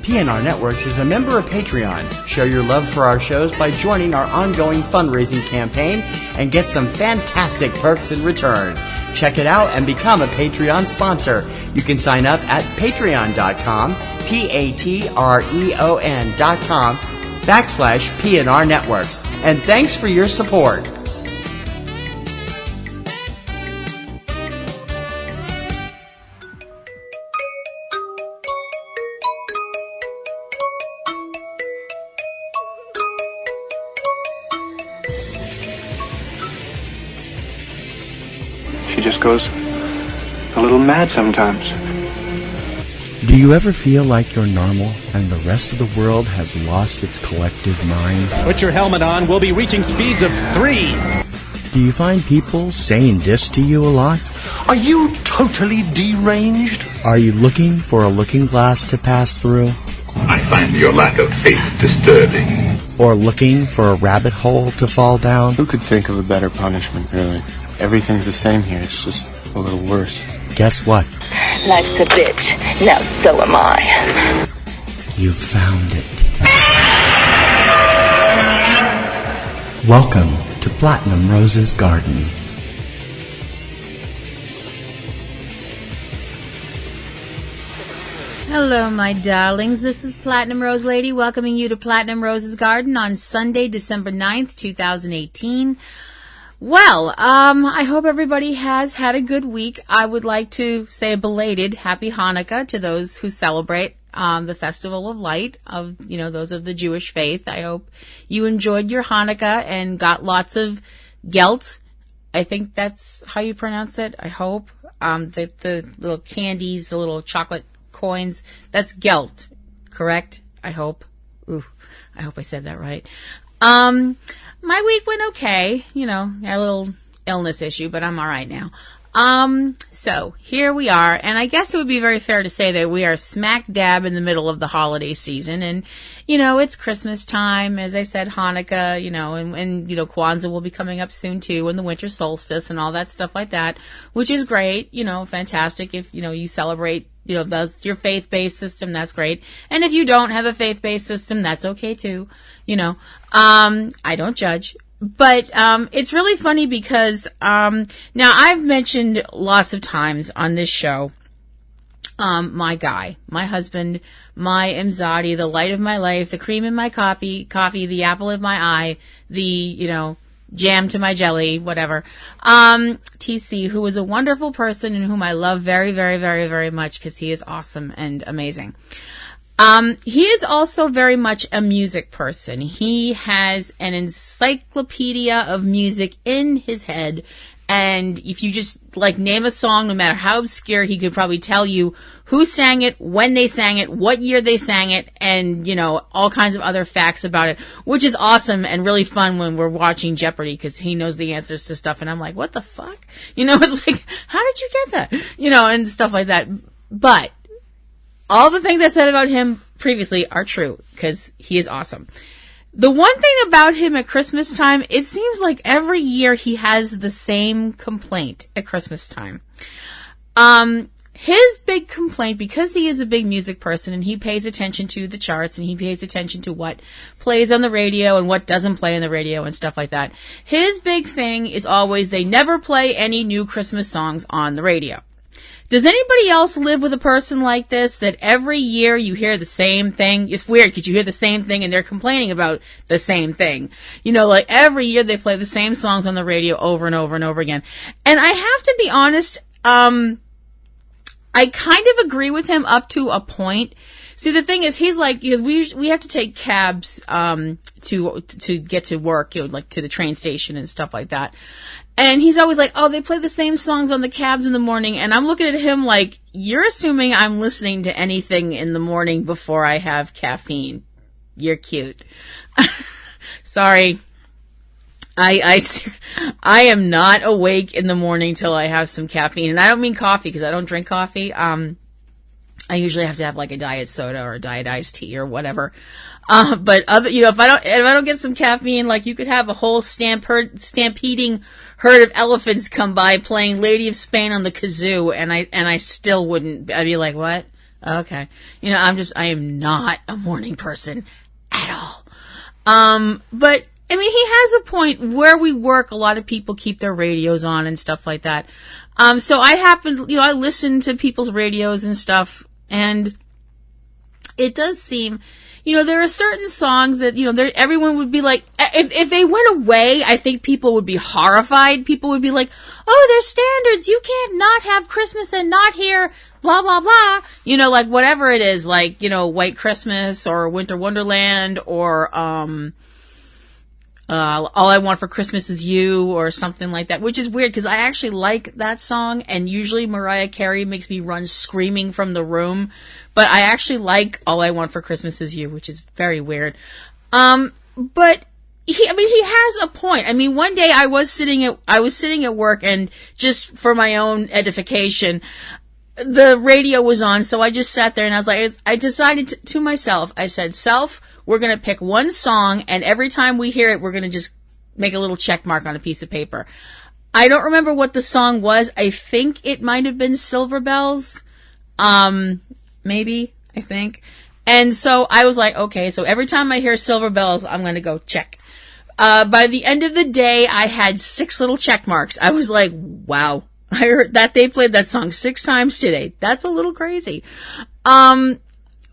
PNR Networks is a member of Patreon. Show your love for our shows by joining our ongoing fundraising campaign and get some fantastic perks in return. Check it out and become a Patreon sponsor. You can sign up at patreon.com, patreon.com/PNR Networks. And thanks for your support. She just goes a little mad sometimes. Do you ever feel like you're normal and the rest of the world has lost its collective mind? Put your helmet on. We'll be reaching speeds of 3. Do you find people saying this to you a lot? Are you totally deranged? Are you looking for a looking glass to pass through? I find your lack of faith disturbing. Or looking for a rabbit hole to fall down? Who could think of a better punishment, really? Everything's the same here, it's just a little worse. Guess what? Life's a bitch. Now so am I. You found it. Welcome to Platinum Rose's Garden. Hello, my darlings. This is Platinum Rose Lady welcoming you to Platinum Rose's Garden on Sunday, December 9th, 2018. Well, I hope everybody has had a good week. I would like to say a belated Happy Hanukkah to those who celebrate the Festival of Light of, those of the Jewish faith. I hope you enjoyed your Hanukkah and got lots of gelt. I think that's how you pronounce it. I hope. The little candies, the little chocolate coins, that's gelt, correct? I hope. Ooh, I hope I said that right. My week went okay, had a little illness issue, but I'm all right now. So here we are, and I guess it would be very fair to say that we are smack dab in the middle of the holiday season, and, it's Christmas time, as I said, Hanukkah, and Kwanzaa will be coming up soon too, and the winter solstice and all that stuff like that, which is great, fantastic if, you celebrate, that's your faith-based system, that's great. And if you don't have a faith-based system, that's okay too, I don't judge. But it's really funny because now I've mentioned lots of times on this show my guy, my husband, my Imzadi, the light of my life, the cream in my coffee, the apple of my eye, the jam to my jelly, whatever. TC, who is a wonderful person and whom I love very, very, very, very much because he is awesome and amazing. He is also very much a music person. He has an encyclopedia of music in his head. And if you just name a song, no matter how obscure, he could probably tell you who sang it, when they sang it, what year they sang it, and, all kinds of other facts about it, which is awesome and really fun when we're watching Jeopardy because he knows the answers to stuff. And I'm like, what the fuck? It's like, how did you get that? And stuff like that. But all the things I said about him previously are true because he is awesome. The one thing about him at Christmas time, it seems like every year he has the same complaint at Christmas time. His big complaint, because he is a big music person and he pays attention to the charts and he pays attention to what plays on the radio and what doesn't play on the radio and stuff like that, his big thing is always they never play any new Christmas songs on the radio. Does anybody else live with a person like this, that every year you hear the same thing? It's weird because you hear the same thing and they're complaining about the same thing. Every year they play the same songs on the radio over and over and over again. And I have to be honest, I kind of agree with him up to a point. See, the thing is, he's like, because we have to take cabs, to get to work, to the train station and stuff like that. And he's always like, oh, they play the same songs on the cabs in the morning. And I'm looking at him like, you're assuming I'm listening to anything in the morning before I have caffeine. You're cute. Sorry. I am not awake in the morning till I have some caffeine. And I don't mean coffee because I don't drink coffee. I usually have to have a diet soda or a diet iced tea or whatever. But if I don't get some caffeine, you could have a whole stampeding herd of elephants come by playing Lady of Spain on the kazoo, and I still wouldn't. I'd be like, what? Okay. You know, I am not a morning person at all. But, I mean, he has a point. Where we work, a lot of people keep their radios on and stuff like that. So I listen to people's radios and stuff, and it does seem, you know, there are certain songs that, you know, everyone would be like, if they went away, I think people would be horrified. People would be like, oh, there's standards. You can't not have Christmas and not hear blah, blah, blah. You know, like whatever it is, like, you know, White Christmas or Winter Wonderland or, All I Want for Christmas Is You or something like that, which is weird because I actually like that song, and usually Mariah Carey makes me run screaming from the room, but I actually like All I Want for Christmas Is You, which is very weird. But he has a point. I mean, one day I was sitting at work, and just for my own edification, the radio was on, so I just sat there and I was like, I decided to myself, I said, self, we're going to pick one song, and every time we hear it, we're going to just make a little check mark on a piece of paper. I don't remember what the song was. I think it might have been Silver Bells. Maybe, I think. And so I was like, okay, so every time I hear Silver Bells, I'm going to go check. By the end of the day, I had 6 little check marks. I was like, wow, I heard that they played that song 6 times today. That's a little crazy.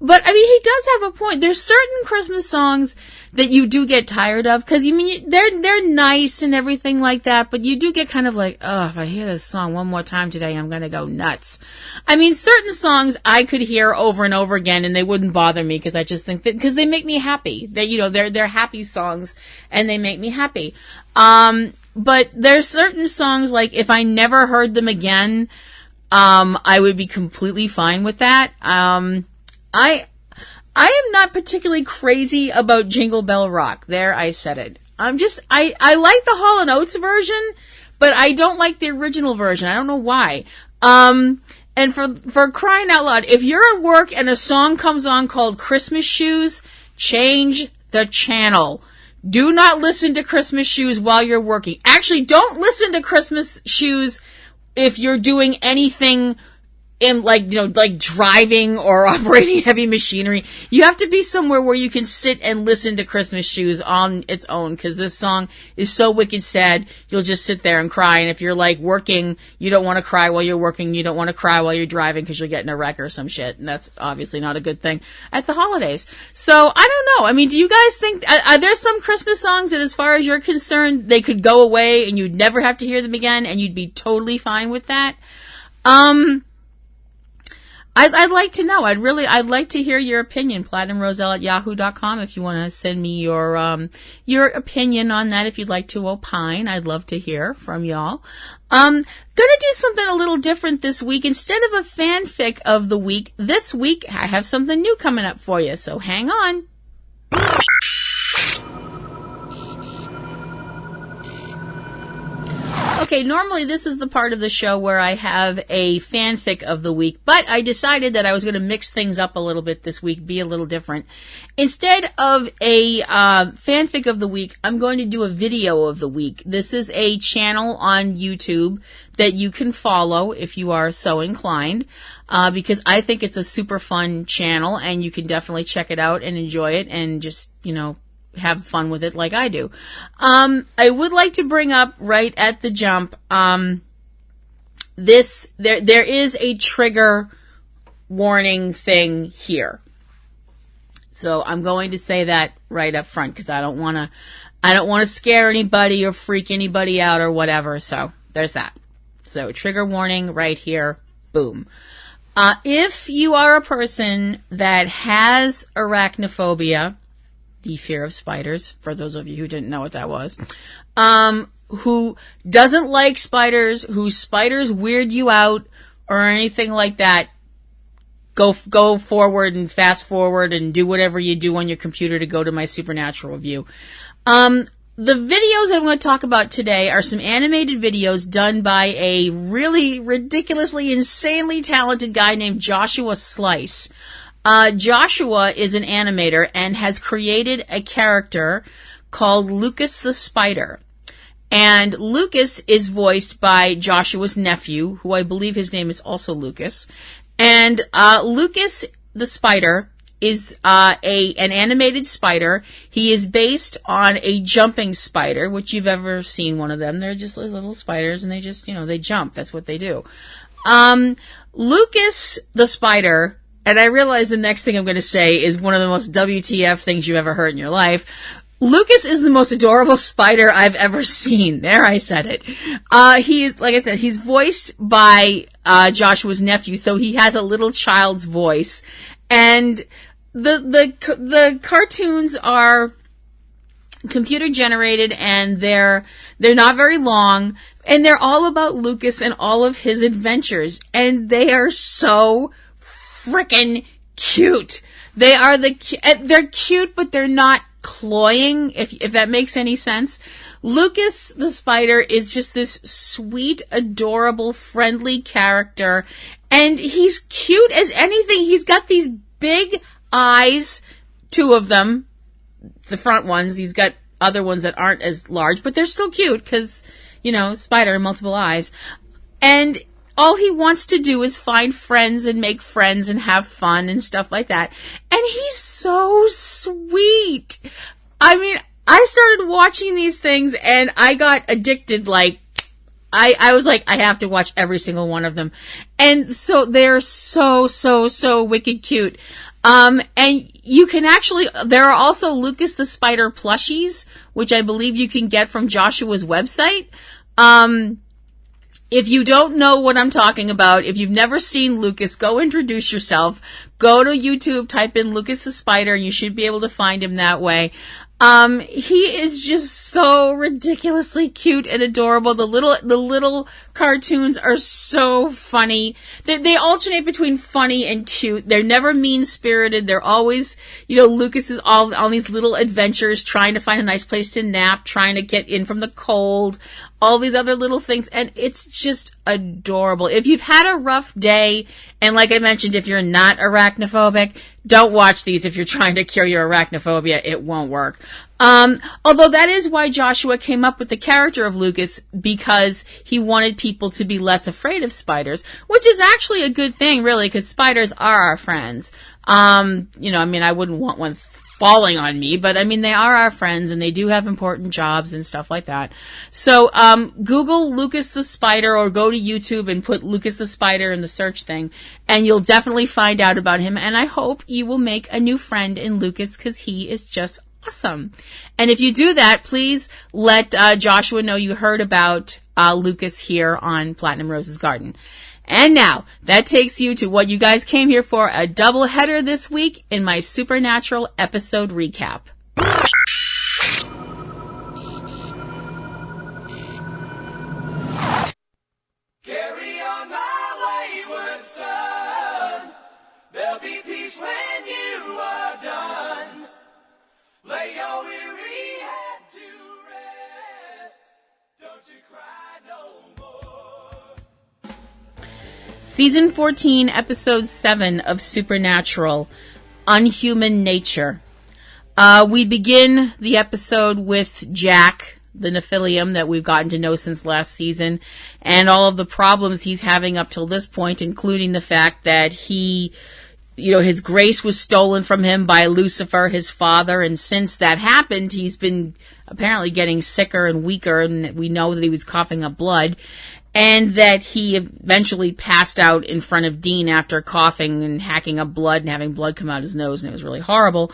But, I mean, he does have a point. There's certain Christmas songs that you do get tired of, because, you mean, they're nice and everything like that, but you do get kind of like, oh, if I hear this song one more time today, I'm gonna go nuts. I mean, certain songs I could hear over and over again, and they wouldn't bother me, because I just think that, because they make me happy. They're happy songs, and they make me happy. But there's certain songs, like, if I never heard them again, I would be completely fine with that. I am not particularly crazy about Jingle Bell Rock. There, I said it. I like the Hall & Oates version, but I don't like the original version. I don't know why. And for crying out loud, if you're at work and a song comes on called Christmas Shoes, change the channel. Do not listen to Christmas Shoes while you're working. Actually, don't listen to Christmas Shoes if you're doing anything in, like driving or operating heavy machinery. You have to be somewhere where you can sit and listen to Christmas Shoes on its own, because this song is so wicked sad, you'll just sit there and cry. And if you're like working, you don't want to cry while you're working, you don't want to cry while you're driving because you'll get in a wreck or some shit, and that's obviously not a good thing at the holidays. So, I don't know. I mean, do you guys think, are there some Christmas songs that, as far as you're concerned, they could go away and you'd never have to hear them again, and you'd be totally fine with that? I'd like to know. I'd like to hear your opinion. PlatinumRoselle@yahoo.com if you want to send me your opinion on that. If you'd like to opine, I'd love to hear from y'all. Gonna do something a little different this week. Instead of a fanfic of the week, this week I have something new coming up for you. So hang on. Okay, normally this is the part of the show where I have a fanfic of the week, but I decided that I was going to mix things up a little bit this week, be a little different. Instead of a fanfic of the week, I'm going to do a video of the week. This is a channel on YouTube that you can follow if you are so inclined, because I think it's a super fun channel, and you can definitely check it out and enjoy it and just, have fun with it like I do. I would like to bring up right at the jump, there is a trigger warning thing here. So I'm going to say that right up front, because I don't want to scare anybody or freak anybody out or whatever. So there's that. So trigger warning right here. Boom. If you are a person that has arachnophobia, the fear of spiders, for those of you who didn't know what that was, who doesn't like spiders, whose spiders weird you out or anything like that, go forward and fast forward and do whatever you do on your computer to go to my supernatural view. The videos I'm going to talk about today are some animated videos done by a really ridiculously, insanely talented guy named Joshua Slice. Joshua is an animator and has created a character called Lucas the Spider. And Lucas is voiced by Joshua's nephew, who I believe his name is also Lucas. And Lucas the Spider is an animated spider. He is based on a jumping spider, which you've ever seen one of them. They're just little spiders, and they just, they jump. That's what they do. Lucas the Spider, and I realize the next thing I'm going to say is one of the most WTF things you've ever heard in your life. Lucas is the most adorable spider I've ever seen. There, I said it. He is, like I said, he's voiced by Joshua's nephew, so he has a little child's voice. And the cartoons are computer generated, and they're not very long, and they're all about Lucas and all of his adventures, and they are so frickin' cute. They're cute, but they're not cloying, if that makes any sense. Lucas the Spider is just this sweet, adorable, friendly character, and he's cute as anything. He's got these big eyes, 2 of them, the front ones. He's got other ones that aren't as large, but they're still cute because, spider, multiple eyes. And all he wants to do is find friends and make friends and have fun and stuff like that. And he's so sweet. I mean, I started watching these things and I got addicted. I was like, I have to watch every single one of them. And so they're so wicked cute. And you can there are also Lucas the Spider plushies, which I believe you can get from Joshua's website. If you don't know what I'm talking about, if you've never seen Lucas, go introduce yourself. Go to YouTube, type in Lucas the Spider, and you should be able to find him that way. He is just so ridiculously cute and adorable. The little cartoons are so funny. They alternate between funny and cute. They're never mean-spirited. They're always, Lucas is all on these little adventures, trying to find a nice place to nap, trying to get in from the cold, all these other little things, and it's just adorable. If you've had a rough day, and like I mentioned, if you're not arachnophobic, don't watch these. If you're trying to cure your arachnophobia, it won't work. Although that is why Joshua came up with the character of Lucas, because he wanted people to be less afraid of spiders, which is actually a good thing, really, because spiders are our friends. I wouldn't want one falling on me, but they are our friends, and they do have important jobs and stuff like that. So, Google Lucas the Spider, or go to YouTube and put Lucas the Spider in the search thing, and you'll definitely find out about him, and I hope you will make a new friend in Lucas, because he is just awesome. And if you do that, please let Joshua know you heard about Lucas here on Platinum Rose's Garden. And now, that takes you to what you guys came here for, a double header this week in my Supernatural episode recap. Carry on my wayward son. There'll be peace when you are done. Lay your weary head to rest. Don't you cry no more. Season 14, Episode 7 of Supernatural, Unhuman Nature. We begin the episode with Jack, the Nephilim that we've gotten to know since last season, and all of the problems he's having up till this point, including the fact that his grace was stolen from him by Lucifer, his father, and since that happened, he's been apparently getting sicker and weaker, and we know that he was coughing up blood. And that he eventually passed out in front of Dean after coughing and hacking up blood and having blood come out his nose, and it was really horrible.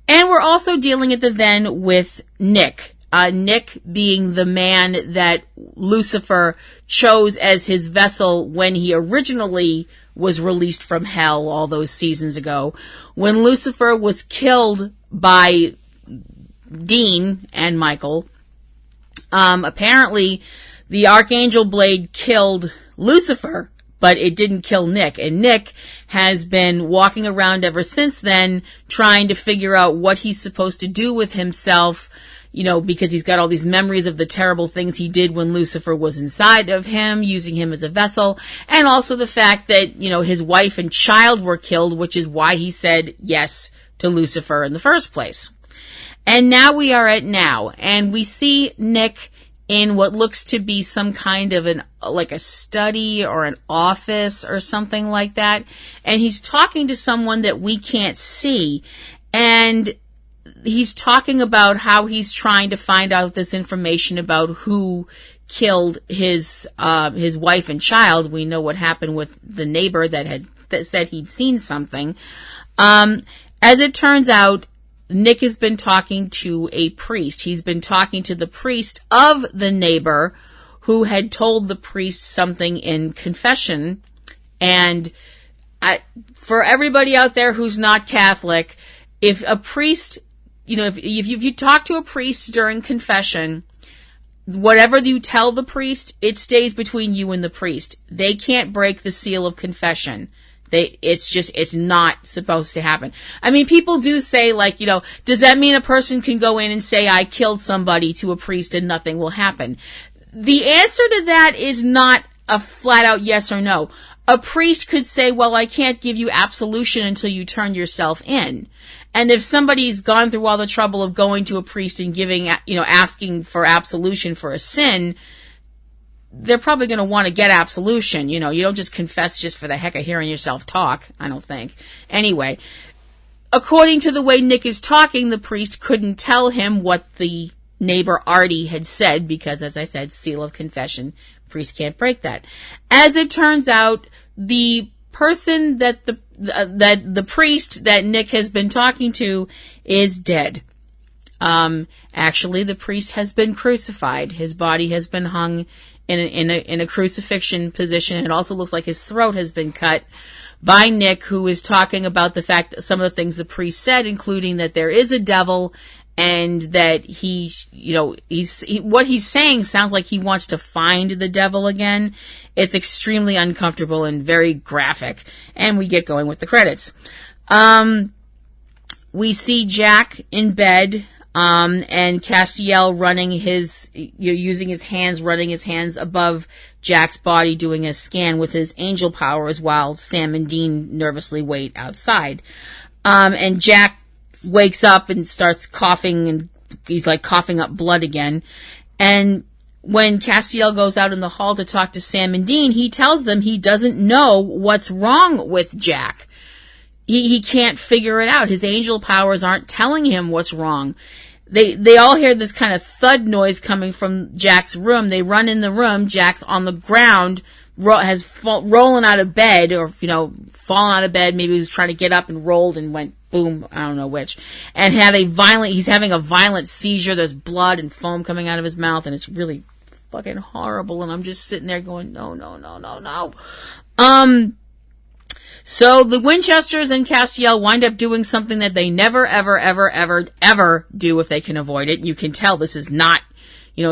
And we're also dealing at the then with Nick. Nick being the man that Lucifer chose as his vessel when he originally was released from hell all those seasons ago. When Lucifer was killed by Dean and Michael, apparently the Archangel Blade killed Lucifer, but it didn't kill Nick. And Nick has been walking around ever since then, trying to figure out what he's supposed to do with himself, because he's got all these memories of the terrible things he did when Lucifer was inside of him, using him as a vessel, and also the fact that, his wife and child were killed, which is why he said yes to Lucifer in the first place. And now we are at now, and we see Nick in what looks to be some kind of like a study or an office or something like that. And he's talking to someone that we can't see. And he's talking about how he's trying to find out this information about who killed his wife and child. We know what happened with the neighbor that said he'd seen something. As it turns out, Nick has been talking to a priest. He's been talking to the priest of the neighbor who had told the priest something in confession. And for everybody out there who's not Catholic, if a priest, if you talk to a priest during confession, whatever you tell the priest, it stays between you and the priest. They can't break the seal of confession. It's not supposed to happen. I mean, people do say, like, does that mean a person can go in and say, I killed somebody to a priest and nothing will happen? The answer to that is not a flat out yes or no. A priest could say, well, I can't give you absolution until you turn yourself in. And if somebody's gone through all the trouble of going to a priest and giving, asking for absolution for a sin, they're probably going to want to get absolution. You don't just confess just for the heck of hearing yourself talk, I don't think. Anyway, according to the way Nick is talking, the priest couldn't tell him what the neighbor Artie had said because, as I said, seal of confession, priest can't break that. As it turns out, the person that the priest that Nick has been talking to is dead. Actually, the priest has been crucified. His body has been hung in a crucifixion position. It also looks like his throat has been cut by Nick, who is talking about the fact that some of the things the priest said, including that there is a devil and that what he's saying sounds like he wants to find the devil again. It's extremely uncomfortable and very graphic. And we get going with the credits. We see Jack in bed, and Castiel using his hands above Jack's body, doing a scan with his angel powers while Sam and Dean nervously wait outside. And Jack wakes up and starts coughing, and he's like coughing up blood again. And when Castiel goes out in the hall to talk to Sam and Dean, he tells them he doesn't know what's wrong with Jack. He can't figure it out. His angel powers aren't telling him what's wrong. They all hear this kind of thud noise coming from Jack's room. They run in the room. Jack's on the ground, rolling out of bed, or, fallen out of bed. Maybe he was trying to get up and rolled and went boom, I don't know which. And he's having a violent seizure. There's blood and foam coming out of his mouth, and it's really fucking horrible. And I'm just sitting there going, no. So the Winchesters and Castiel wind up doing something that they never, ever, ever, ever, ever do if they can avoid it. You can tell this is not,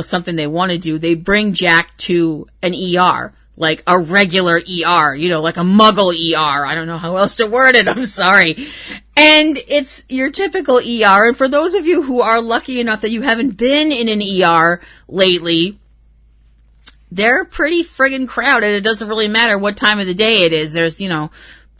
something they want to do. They bring Jack to an ER, like a regular ER, like a muggle ER. I don't know how else to word it. I'm sorry. And it's your typical ER. And for those of you who are lucky enough that you haven't been in an ER lately, they're pretty friggin' crowded. It doesn't really matter what time of the day it is. There's,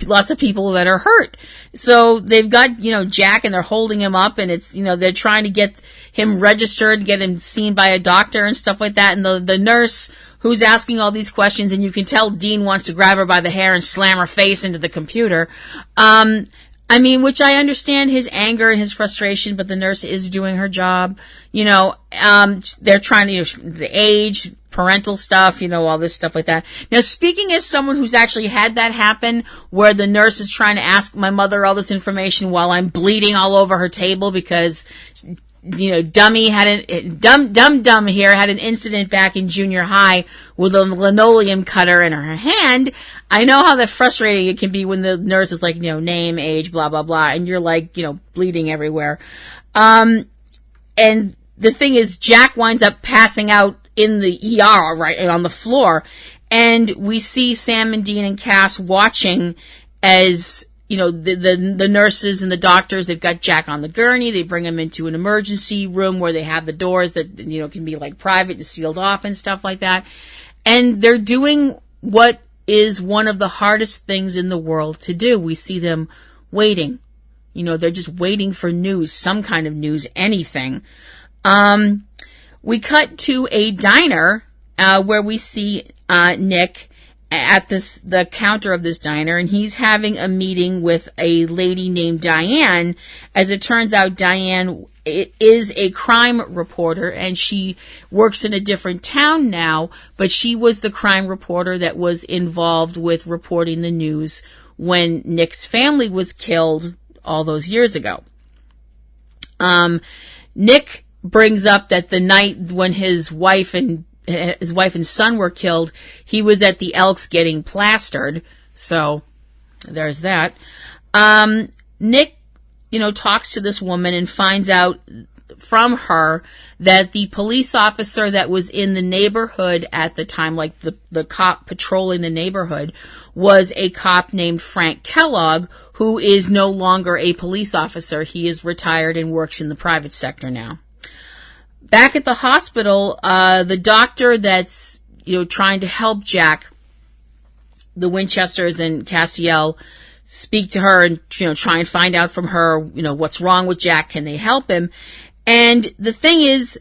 lots of people that are hurt. So they've got, Jack, and they're holding him up, and it's, they're trying to get him registered, get him seen by a doctor and stuff like that. And the nurse who's asking all these questions, and you can tell Dean wants to grab her by the hair and slam her face into the computer. Which I understand his anger and his frustration, but the nurse is doing her job. They're trying to, the age, parental stuff, all this stuff like that. Now, speaking as someone who's actually had that happen, where the nurse is trying to ask my mother all this information while I'm bleeding all over her table because, Dumb here had an incident back in junior high with a linoleum cutter in her hand. I know how frustrating it can be when the nurse is like, name, age, blah, blah, blah, and you're like, bleeding everywhere. And the thing is, Jack winds up passing out in the ER, right, on the floor, and we see Sam and Dean and Cass watching as, the nurses and the doctors, they've got Jack on the gurney, they bring him into an emergency room where they have the doors that, can be like private and sealed off and stuff like that, and they're doing what is one of the hardest things in the world to do. We see them waiting. They're just waiting for news, some kind of news, anything. We cut to a diner where we see Nick at the counter of this diner, and he's having a meeting with a lady named Diane. As it turns out, Diane is a crime reporter, and she works in a different town now, but she was the crime reporter that was involved with reporting the news when Nick's family was killed all those years ago. Nick brings up that the night when his wife and son were killed, he was at the Elks getting plastered. So there's that. Nick, talks to this woman and finds out from her that the police officer that was in the neighborhood at the time, like the cop patrolling the neighborhood, was a cop named Frank Kellogg, who is no longer a police officer. He is retired and works in the private sector now. Back at the hospital, the doctor that's, trying to help Jack, the Winchesters and Castiel, speak to her and, try and find out from her, what's wrong with Jack. Can they help him? And the thing is,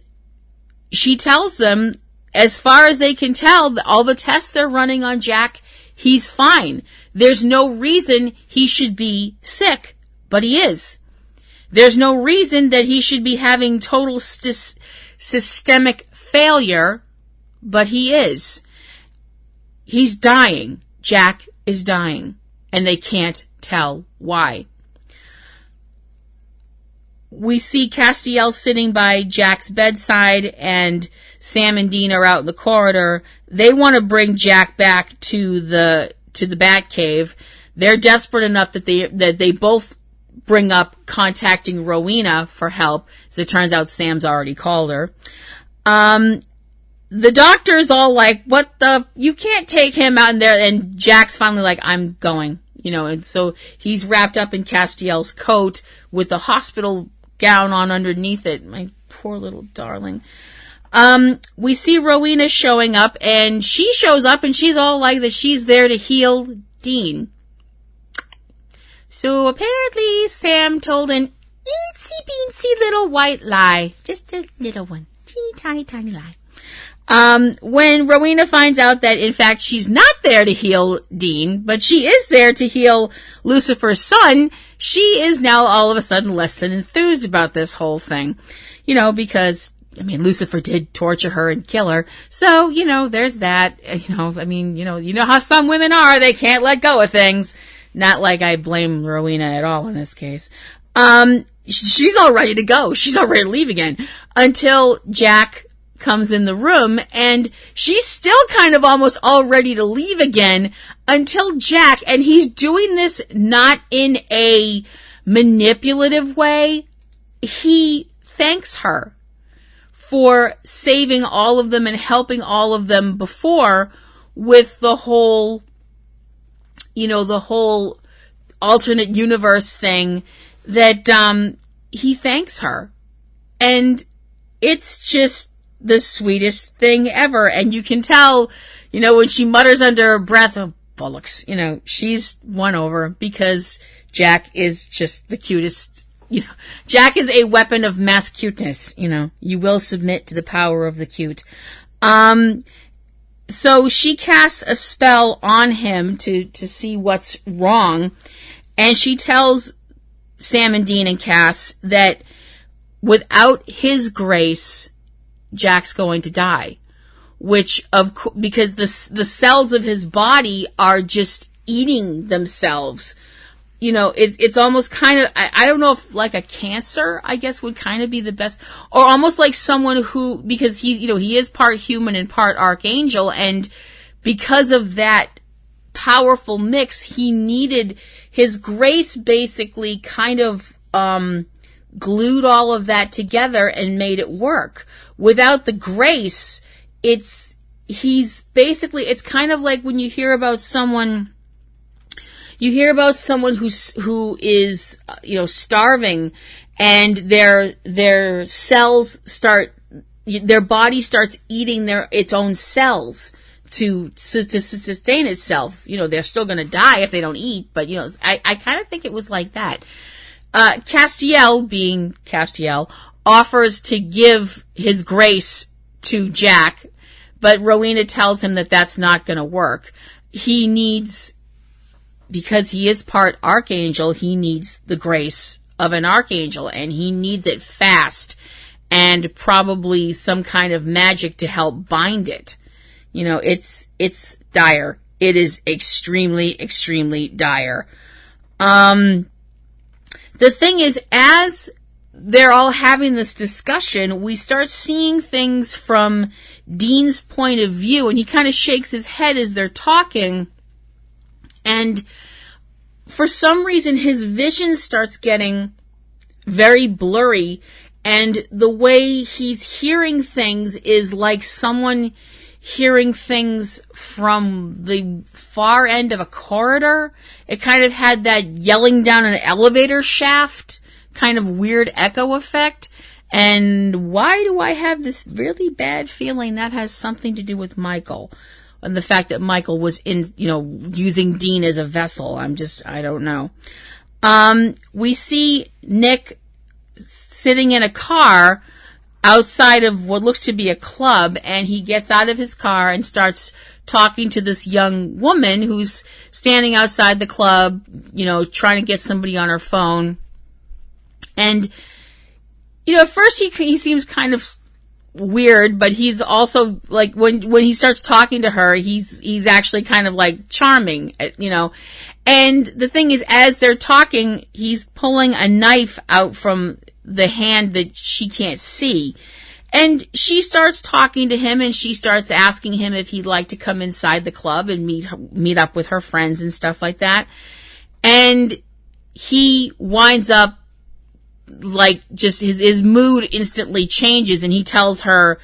she tells them, as far as they can tell, all the tests they're running on Jack, he's fine. There's no reason he should be sick, but he is. There's no reason that he should be having total systemic failure, but he is. He's dying. Jack is dying, and they can't tell why. We see Castiel sitting by Jack's bedside, and Sam and Dean are out in the corridor. They want to bring Jack back to the Batcave. They're desperate enough that they both bring up contacting Rowena for help. As it turns out, Sam's already called her. The doctor's all like, you can't take him out in there. And Jack's finally like, I'm going, and so he's wrapped up in Castiel's coat with the hospital gown on underneath it. My poor little darling. We see Rowena showing up, and she shows up and she's all like that she's there to heal Dean. So apparently Sam told an eensy-beensy little white lie. Just a little one. Teeny, tiny lie. When Rowena finds out that, in fact, she's not there to heal Dean, but she is there to heal Lucifer's son, she is now all of a sudden less than enthused about this whole thing. Because, Lucifer did torture her and kill her. So, there's that. You know how some women are. They can't let go of things. Not like I blame Rowena at all in this case. She's all ready to go. She's all ready to leave again until Jack comes in the room, and she's still kind of almost all ready to leave again until Jack, and he's doing this not in a manipulative way. He thanks her for saving all of them and helping all of them before with the whole alternate universe thing that, he thanks her. And it's just the sweetest thing ever. And you can tell, when she mutters under her breath, oh, bollocks, she's won over because Jack is just the cutest. Jack is a weapon of mass cuteness. You will submit to the power of the cute. So she casts a spell on him to see what's wrong. And she tells Sam and Dean and Cass that without his grace, Jack's going to die. Because the cells of his body are just eating themselves. It's almost kind of, I don't know if like a cancer, I guess, would kind of be the best, or almost like someone who, because he is part human and part archangel, and because of that powerful mix, he needed his grace basically kind of, glued all of that together and made it work. Without the grace, it's kind of like when you hear about someone who is, starving, and their cells their body starts eating its own cells to sustain itself. They're still going to die if they don't eat, but, I kind of think it was like that. Castiel, being Castiel, offers to give his grace to Jack, but Rowena tells him that that's not going to work. He needs, because he is part archangel, he needs the grace of an archangel, and he needs it fast, and probably some kind of magic to help bind it. You know, it's dire. It is extremely, extremely dire. The thing is, as they're all having this discussion, we start seeing things from Dean's point of view, and he kind of shakes his head as they're talking, and for some reason his vision starts getting very blurry, and the way he's hearing things is like someone hearing things from the far end of a corridor. It kind of had that yelling down an elevator shaft kind of weird echo effect. And why do I have this really bad feeling that has something to do with Michael? And the fact that Michael was using Dean as a vessel. I don't know. We see Nick sitting in a car outside of what looks to be a club, and he gets out of his car and starts talking to this young woman who's standing outside the club, trying to get somebody on her phone. And, at first he seems kind of weird, but he's also, like, when he starts talking to her, he's actually kind of, like, charming, And the thing is, as they're talking, he's pulling a knife out from the hand that she can't see. And she starts talking to him, and she starts asking him if he'd like to come inside the club and meet up with her friends and stuff like that. And he winds up, like, just his mood instantly changes, and he tells her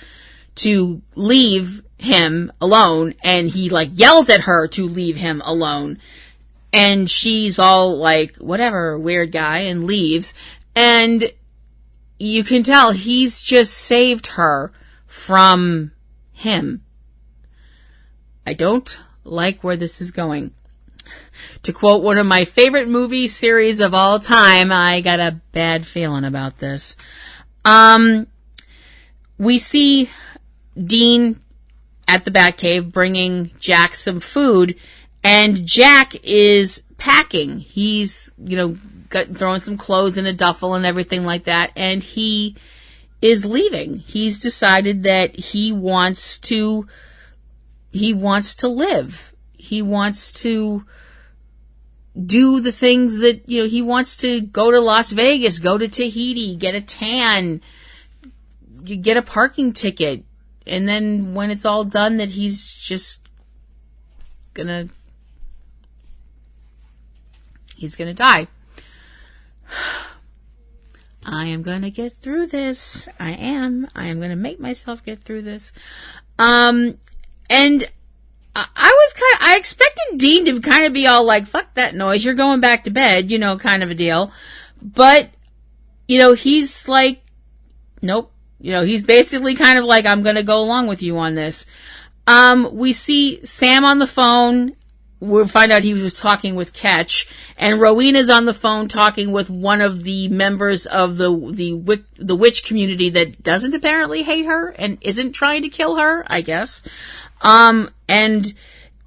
to leave him alone, and he, like, yells at her to leave him alone. And she's all like, whatever, weird guy, and leaves. And you can tell he's just saved her from him. I don't like where this is going. To quote one of my favorite movie series of all time, I got a bad feeling about this. We see Dean at the Batcave bringing Jack some food, and Jack is packing. He's, throwing some clothes in a duffel and everything like that, and he is leaving. He's decided that he wants to live. He wants to do the things that, he wants to go to Las Vegas, go to Tahiti, get a tan, get a parking ticket, and then when it's all done, that he's just gonna die. I am gonna get through this. I am gonna make myself get through this. And I expected Dean to kind of be all like, fuck that noise, you're going back to bed, kind of a deal. But, he's like, nope. He's basically kind of like, I'm going to go along with you on this. We see Sam on the phone. We'll find out he was talking with Ketch, and Rowena's on the phone talking with one of the members of the witch community that doesn't apparently hate her and isn't trying to kill her, I guess. And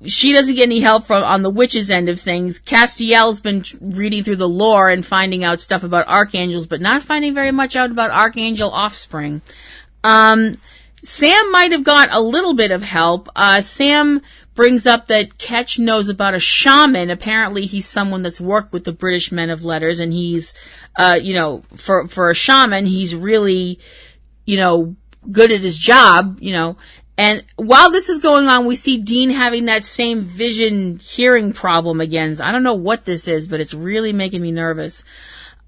she doesn't get any help on the witch's end of things. Castiel's been reading through the lore and finding out stuff about archangels, but not finding very much out about archangel offspring. Sam might have got a little bit of help. Sam brings up that Ketch knows about a shaman. Apparently he's someone that's worked with the British men of letters, and he's, for a shaman, he's really, good at his job, And while this is going on, we see Dean having that same vision hearing problem again. I don't know what this is, but it's really making me nervous.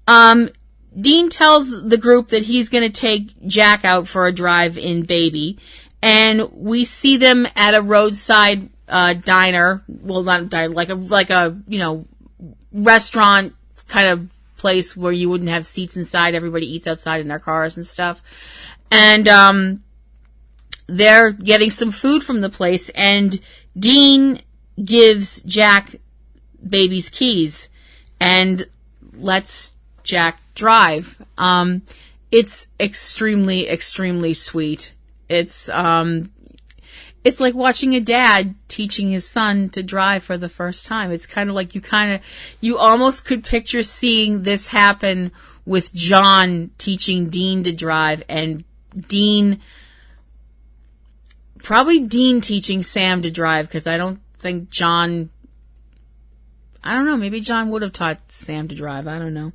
Dean tells the group that he's going to take Jack out for a drive in Baby, and we see them at a roadside diner. Well, not diner, like a restaurant kind of place where you wouldn't have seats inside. Everybody eats outside in their cars and stuff. And they're getting some food from the place, and Dean gives Jack Baby's keys and lets Jack drive. It's extremely, extremely sweet. It's like watching a dad teaching his son to drive for the first time. It's kind of like you almost could picture seeing this happen with John teaching Dean to drive, and probably Dean teaching Sam to drive, because I don't think John, I don't know, maybe John would have taught Sam to drive, I don't know.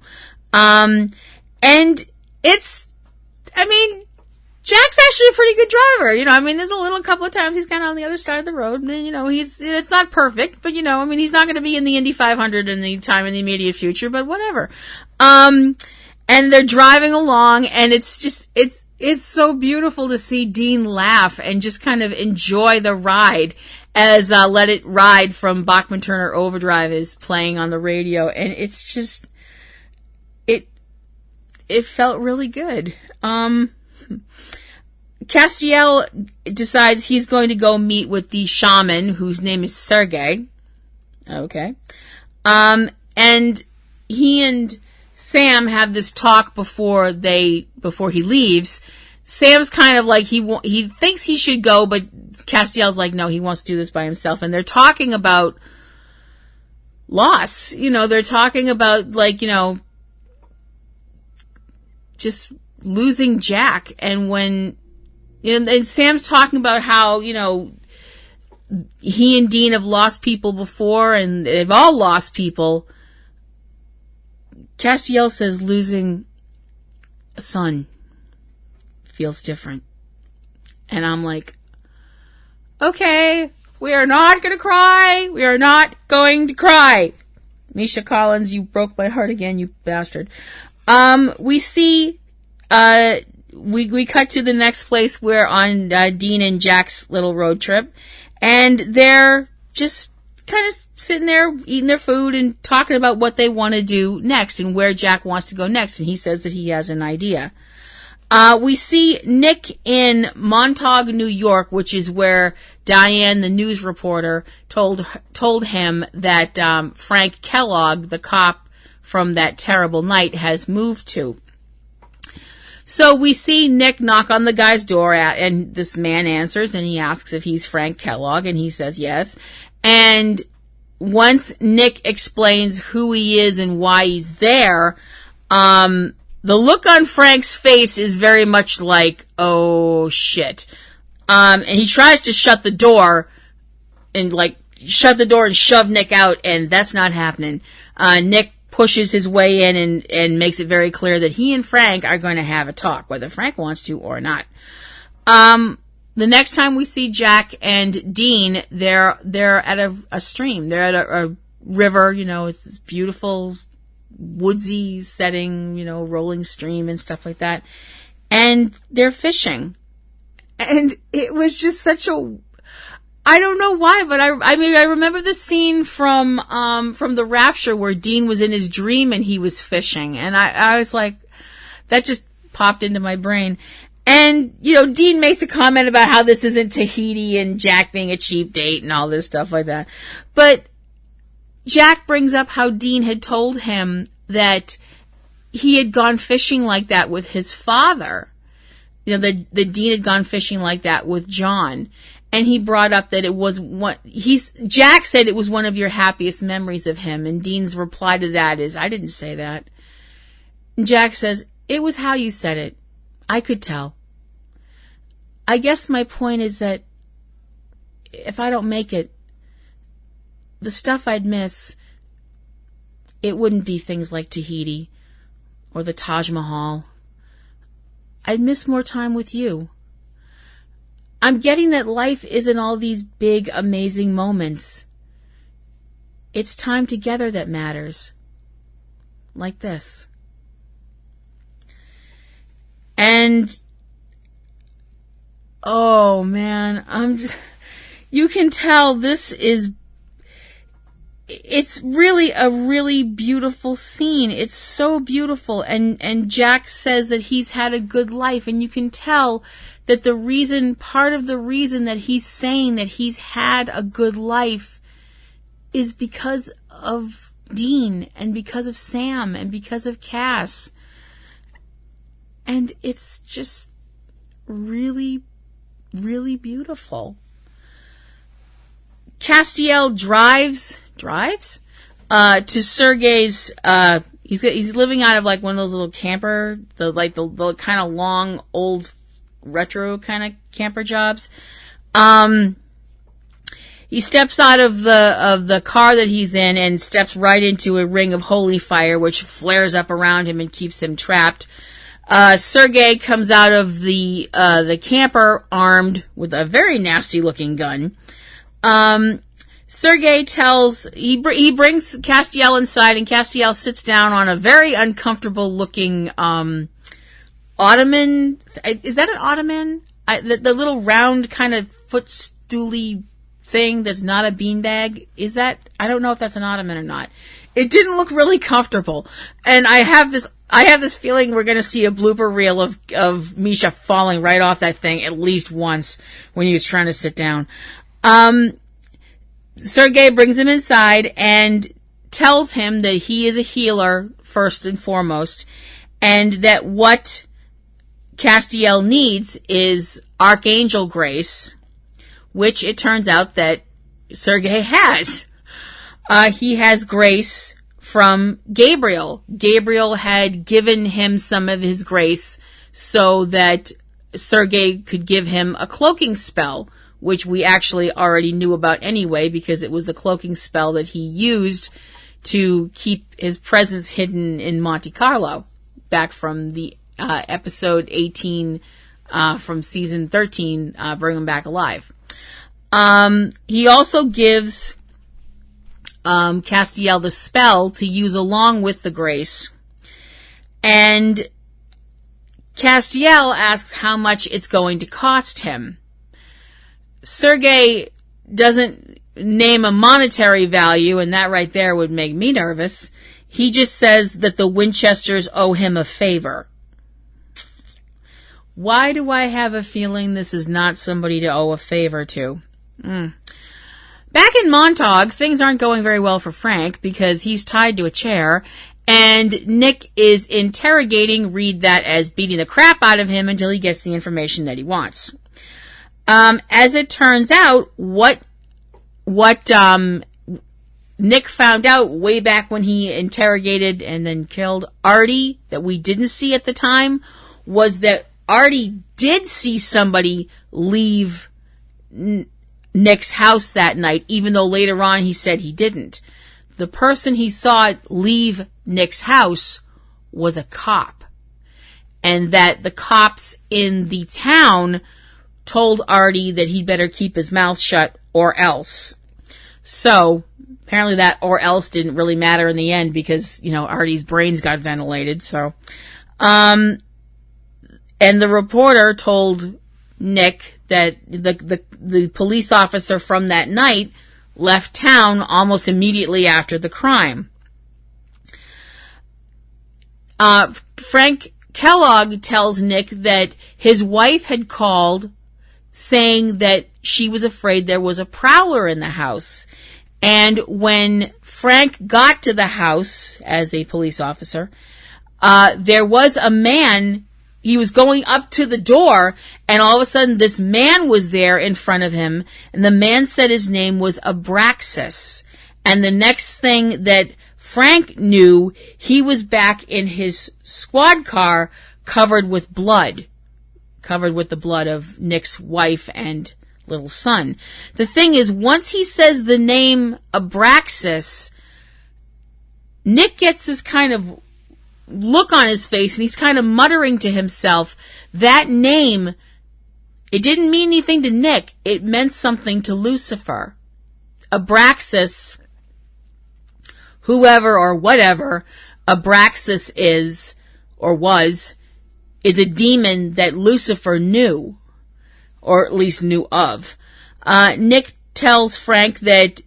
And Jack's actually a pretty good driver, there's a couple of times he's kind of on the other side of the road, and it's not perfect, but he's not going to be in the Indy 500 in the immediate future, but whatever. And they're driving along, and it's so beautiful to see Dean laugh and just kind of enjoy the ride as Let It Ride from Bachman Turner Overdrive is playing on the radio, and it's just, it felt really good. Castiel decides he's going to go meet with the shaman, whose name is Sergei. Okay. And he and Sam have this talk before he leaves. Sam's kind of like, he thinks he should go, but Castiel's like, no, he wants to do this by himself. And they're talking about loss. They're talking about, just losing Jack. And when, and Sam's talking about how, he and Dean have lost people before, and they've all lost people. Castiel says losing a son feels different. And I'm like, okay, we are not going to cry. We are not going to cry. Misha Collins, you broke my heart again, you bastard. We see, we cut to the next place. We're on Dean and Jack's little road trip, and they're just kind of sitting there eating their food and talking about what they want to do next and where Jack wants to go next, and he says that he has an idea. We see Nick in Montauk, New York, which is where Diane, the news reporter, told him that Frank Kellogg, the cop from that terrible night, has moved to. So we see Nick knock on the guy's door, and this man answers, and he asks if he's Frank Kellogg, and he says yes. And once Nick explains who he is and why he's there, the look on Frank's face is very much like, oh shit. And he tries to shut the door and shove Nick out, and that's not happening. Nick pushes his way in and makes it very clear that he and Frank are going to have a talk, whether Frank wants to or not. The next time we see Jack and Dean, they're at a stream. They're at a river, it's this beautiful woodsy setting, rolling stream and stuff like that. And they're fishing. And it was just such I don't know why, but I remember the scene from The Rapture where Dean was in his dream and he was fishing. And I was like, that just popped into my brain. And, Dean makes a comment about how this isn't Tahiti and Jack being a cheap date and all this stuff like that. But Jack brings up how Dean had told him that he had gone fishing like that with his father. That Dean had gone fishing like that with John. And he brought up that it was Jack said it was one of your happiest memories of him. And Dean's reply to that is, I didn't say that. And Jack says, it was how you said it. I could tell. I guess my point is that if I don't make it, the stuff I'd miss, it wouldn't be things like Tahiti or the Taj Mahal. I'd miss more time with you. I'm getting that life isn't all these big, amazing moments. It's time together that matters. Like this. And, oh man, you can tell it's really a really beautiful scene. It's so beautiful. And Jack says that he's had a good life, and you can tell that part of the reason that he's saying that he's had a good life is because of Dean and because of Sam and because of Cass. And it's just really really beautiful. Castiel drives to Sergei's, he's living out of like one of those little camper, the kind of long, old, retro kind of camper jobs. He steps out of the car that he's in and steps right into a ring of holy fire, which flares up around him and keeps him trapped. Sergei comes out of the camper armed with a very nasty looking gun. Sergei he brings Castiel inside, and Castiel sits down on a very uncomfortable looking, ottoman. Is that an ottoman? The little round kind of footstooly thing that's not a beanbag. Is that? I don't know if that's an ottoman or not. It didn't look really comfortable. And I have this feeling we're going to see a blooper reel of Misha falling right off that thing at least once when he was trying to sit down. Sergei brings him inside and tells him that he is a healer first and foremost, and that what Castiel needs is Archangel Grace, which it turns out that Sergei has. He has grace from Gabriel. Gabriel had given him some of his grace so that Sergei could give him a cloaking spell, which we actually already knew about anyway, because it was the cloaking spell that he used to keep his presence hidden in Monte Carlo, back from the episode 18 from season 13, Bring Him Back Alive. He also gives Castiel the spell to use along with the grace, and Castiel asks how much it's going to cost him. Sergei doesn't name a monetary value, and that right there would make me nervous. He just says that the Winchesters owe him a favor. Why do I have a feeling this is not somebody to owe a favor to? Back in Montauk, things aren't going very well for Frank because he's tied to a chair, and Nick is interrogating, read that as beating the crap out of him until he gets the information that he wants. As it turns out, what Nick found out way back when he interrogated and then killed Artie, that we didn't see at the time, was that Artie did see somebody leave Nick's house that night, even though later on he said he didn't. The person he saw leave Nick's house was a cop, and that the cops in the town told Artie that he'd better keep his mouth shut or else. So apparently that or else didn't really matter in the end because, Artie's brains got ventilated. So, and the reporter told Nick that the police officer from that night left town almost immediately after the crime. Frank Kellogg tells Nick that his wife had called saying that she was afraid there was a prowler in the house. And when Frank got to the house as a police officer, there was a man. He was going up to the door, and all of a sudden this man was there in front of him, and the man said his name was Abraxas. And the next thing that Frank knew, he was back in his squad car covered with blood. Covered with the blood of Nick's wife and little son. The thing is, once he says the name Abraxas, Nick gets this kind of look on his face, and he's kind of muttering to himself. That name, it didn't mean anything to Nick. It meant something to Lucifer. Abraxas, whoever or whatever Abraxas is, or was, is a demon that Lucifer knew, or at least knew of. Nick tells Frank that,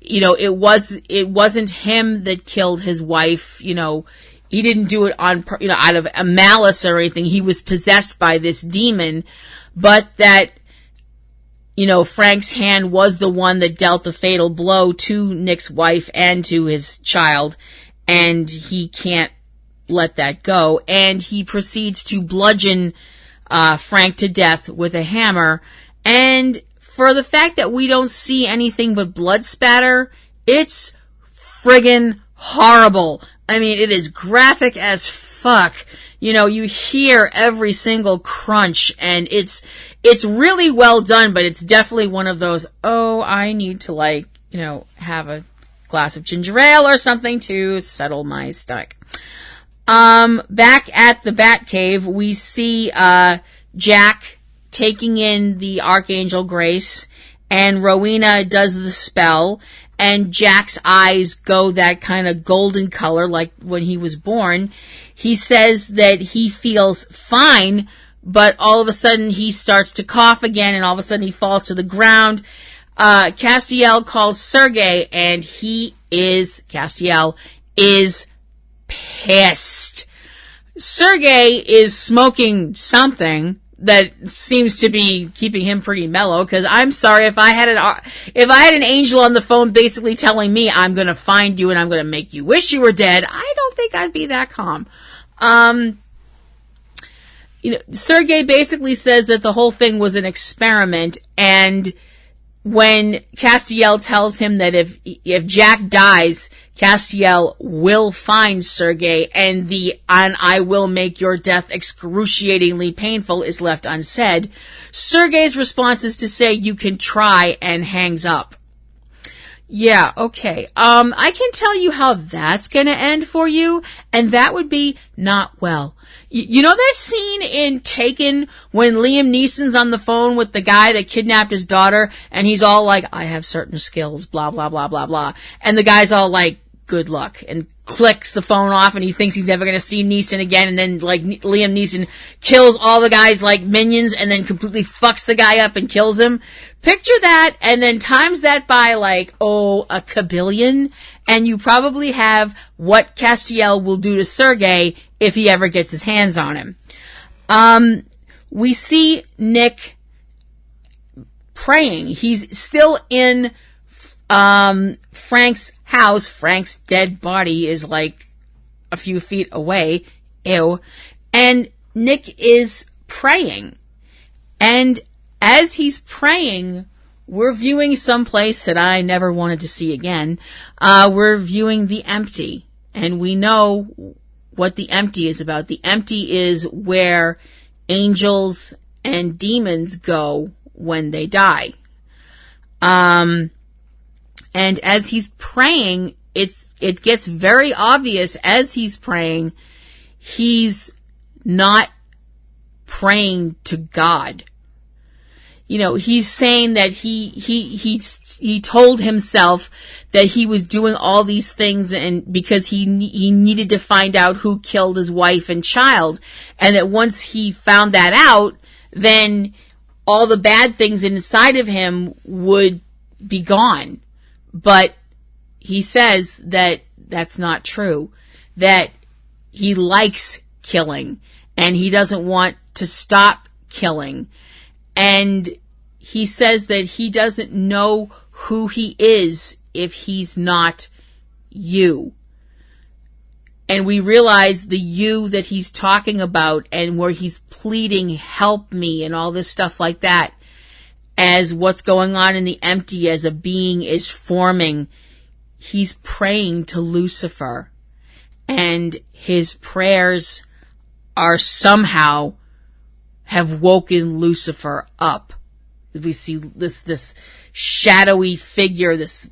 it wasn't him that killed his wife. He didn't do it on, out of a malice or anything. He was possessed by this demon, but that, Frank's hand was the one that dealt the fatal blow to Nick's wife and to his child, and he can't let that go. And he proceeds to bludgeon Frank to death with a hammer. And for the fact that we don't see anything but blood spatter, it's friggin' horrible. I mean, it is graphic as fuck. You know, you hear every single crunch, and it's really well done, but it's definitely one of those, oh, I need to, like, you know, have a glass of ginger ale or something to settle my stomach. Back at the Batcave, we see, Jack taking in the Archangel Grace, and Rowena does the spell, and Jack's eyes go that kind of golden color like when he was born. He says that he feels fine, but all of a sudden he starts to cough again, and all of a sudden he falls to the ground. Castiel calls Sergei, and Castiel is pissed. Sergei is smoking something that seems to be keeping him pretty mellow, because I'm sorry, if I had an angel on the phone basically telling me I'm gonna find you and I'm gonna make you wish you were dead, I don't think I'd be that calm. You know, Sergei basically says that the whole thing was an experiment, and when Castiel tells him that if Jack dies, Castiel will find Sergei, and I will make your death excruciatingly painful is left unsaid, Sergei's response is to say, you can try, and hangs up. Yeah, okay. I can tell you how that's gonna end for you, and that would be not well. You know that scene in Taken when Liam Neeson's on the phone with the guy that kidnapped his daughter, and he's all like, I have certain skills, blah, blah, blah, blah, blah. And the guy's all like, good luck, and clicks the phone off, and he thinks he's never gonna see Neeson again, and then, like, Liam Neeson kills all the guy's, like, minions, and then completely fucks the guy up and kills him. Picture that, and then times that by, like, a kabillion, and you probably have what Castiel will do to Sergei if he ever gets his hands on him. We see Nick praying. He's still in Frank's house. Frank's dead body is like a few feet away. Ew. And Nick is praying. And as he's praying, we're viewing someplace that I never wanted to see again. We're viewing the empty. And we know what the empty is about. The empty is where angels and demons go when they die. And as he's praying, it gets very obvious as he's praying, he's not praying to God. You know, he's saying that he told himself that he was doing all these things and because he needed to find out who killed his wife and child, and that once he found that out, then all the bad things inside of him would be gone. But he says that that's not true, that he likes killing and he doesn't want to stop killing. And he says that he doesn't know who he is if he's not you. And we realize the you that he's talking about and where he's pleading, help me, and all this stuff like that, as what's going on in the empty as a being is forming. He's praying to Lucifer, and his prayers are somehow have woken Lucifer up. We see this shadowy figure, this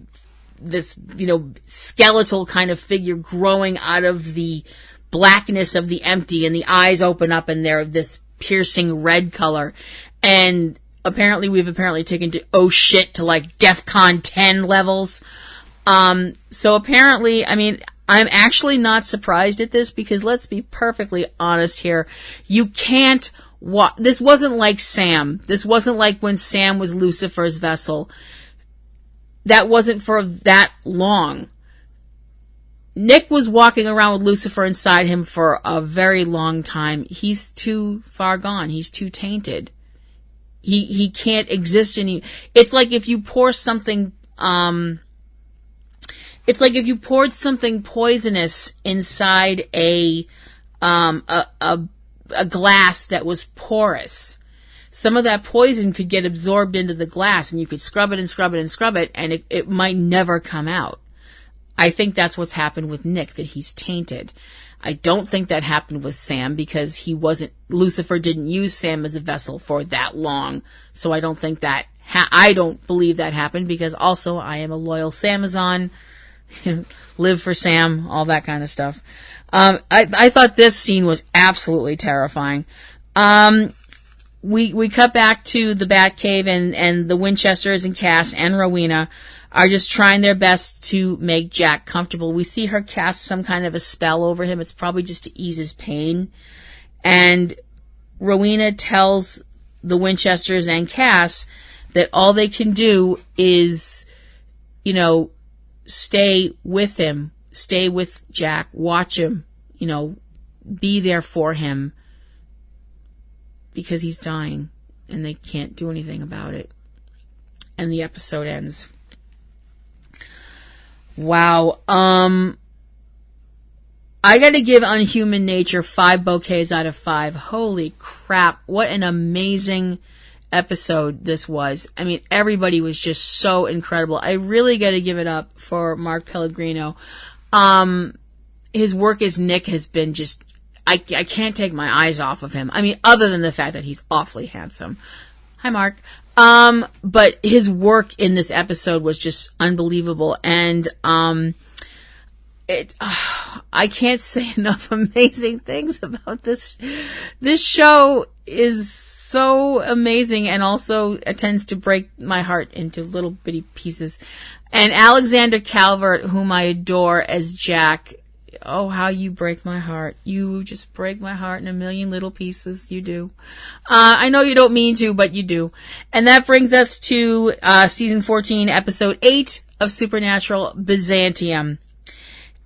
skeletal kind of figure growing out of the blackness of the empty, and the eyes open up and they're this piercing red color. And we've taken to oh shit to like DEFCON 10 levels. So apparently, I mean, I'm actually not surprised at this, because let's be perfectly honest here. You can't this wasn't like Sam. This wasn't like when Sam was Lucifer's vessel. That wasn't for that long. Nick was walking around with Lucifer inside him for a very long time. He's too far gone. He's too tainted. He can't exist it's like if you pour something, it's like if you poured something poisonous inside a a glass that was porous. Some of that poison could get absorbed into the glass, and you could scrub it and scrub it and scrub it, and it might never come out. I think that's what's happened with Nick, that he's tainted. I don't think that happened with Sam, because Lucifer didn't use Sam as a vessel for that long. So I don't think that, I don't believe that happened, because also I am a loyal Samazon. Live for Sam, all that kind of stuff. I thought this scene was absolutely terrifying. We cut back to the Batcave, and the Winchesters and Cass and Rowena are just trying their best to make Jack comfortable. We see her cast some kind of a spell over him. It's probably just to ease his pain. And Rowena tells the Winchesters and Cass that all they can do is, stay with him, stay with Jack, watch him, be there for him, because he's dying and they can't do anything about it. And the episode ends. Wow. I gotta give Unhuman Nature 5 bouquets out of 5. Holy crap. What an amazing episode this was. I mean, everybody was just so incredible. I really gotta give it up for Mark Pellegrino. His work as Nick has been just, I can't take my eyes off of him. I mean, other than the fact that he's awfully handsome. Hi, Mark. But his work in this episode was just unbelievable. And, I can't say enough amazing things about this. This show is so amazing, and also tends to break my heart into little bitty pieces. And Alexander Calvert, whom I adore as Jack, oh, how you break my heart. You just break my heart in a million little pieces. You do. I know you don't mean to, but you do. And that brings us to season 14, episode 8 of Supernatural, Byzantium.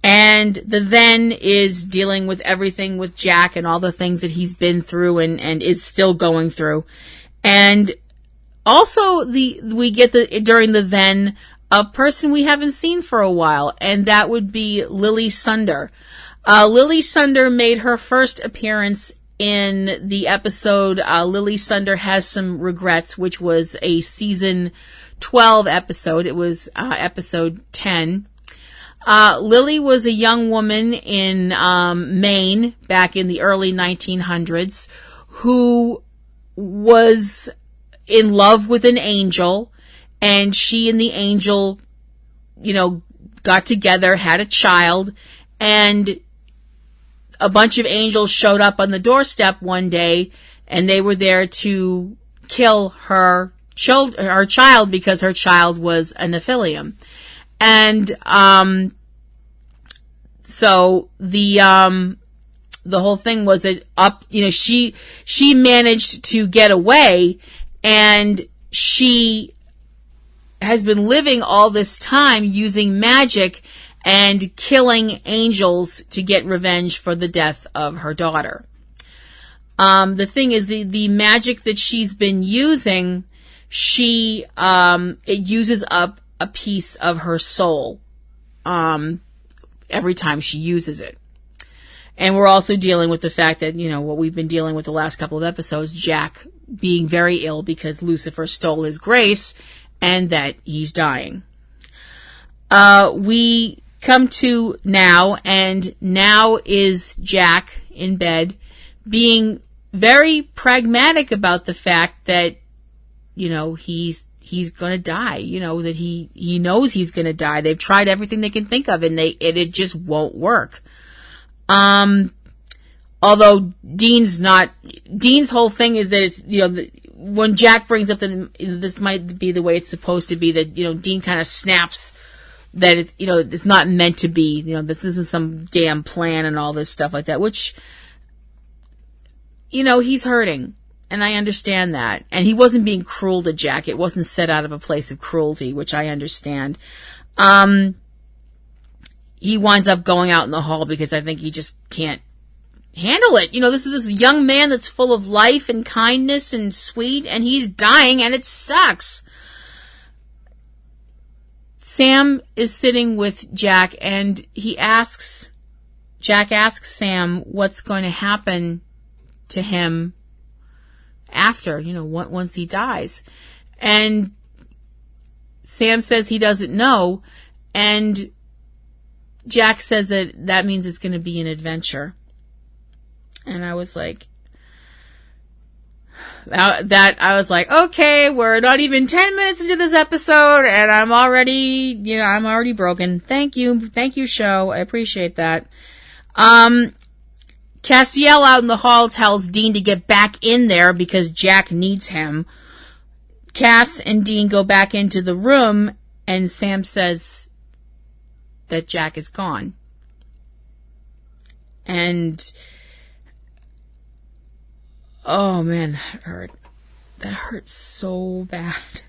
And the then is dealing with everything with Jack and all the things that he's been through and is still going through. And also we get during the then, a person we haven't seen for a while, and that would be Lily Sunder. Lily Sunder made her first appearance in the episode Lily Sunder Has Some Regrets, which was a season 12 episode. It was episode 10. Lily was a young woman in Maine back in the early 1900s who was in love with an angel, and she and the angel, got together, had a child, and a bunch of angels showed up on the doorstep one day, and they were there to kill her child because her child was a Nephilim. And so the whole thing was that she managed to get away, and she has been living all this time using magic and killing angels to get revenge for the death of her daughter. The thing is, the magic that she's been using, it uses up a piece of her soul, every time she uses it. And we're also dealing with the fact that, what we've been dealing with the last couple of episodes, Jack being very ill because Lucifer stole his grace, and that he's dying. We come to now, and now is Jack in bed being very pragmatic about the fact that, he's going to die, that he knows he's going to die. They've tried everything they can think of, and it just won't work. Although Dean's whole thing is that it's, when Jack brings up that this might be the way it's supposed to be, that, Dean kind of snaps that it's, it's not meant to be, this isn't some damn plan and all this stuff like that, which, he's hurting. And I understand that. And he wasn't being cruel to Jack. It wasn't set out of a place of cruelty, which I understand. He winds up going out in the hall because I think he just can't handle it. This is this young man that's full of life and kindness and sweet, and he's dying, and it sucks. Sam is sitting with Jack, and Jack asks Sam what's going to happen to him after, once he dies. And Sam says he doesn't know, and Jack says that means it's going to be an adventure. And I was like, okay, we're not even 10 minutes into this episode, and I'm already broken. Thank you, show. I appreciate that. Castiel out in the hall tells Dean to get back in there because Jack needs him. Cass and Dean go back into the room, and Sam says that Jack is gone. And oh man, that hurt. That hurt so bad.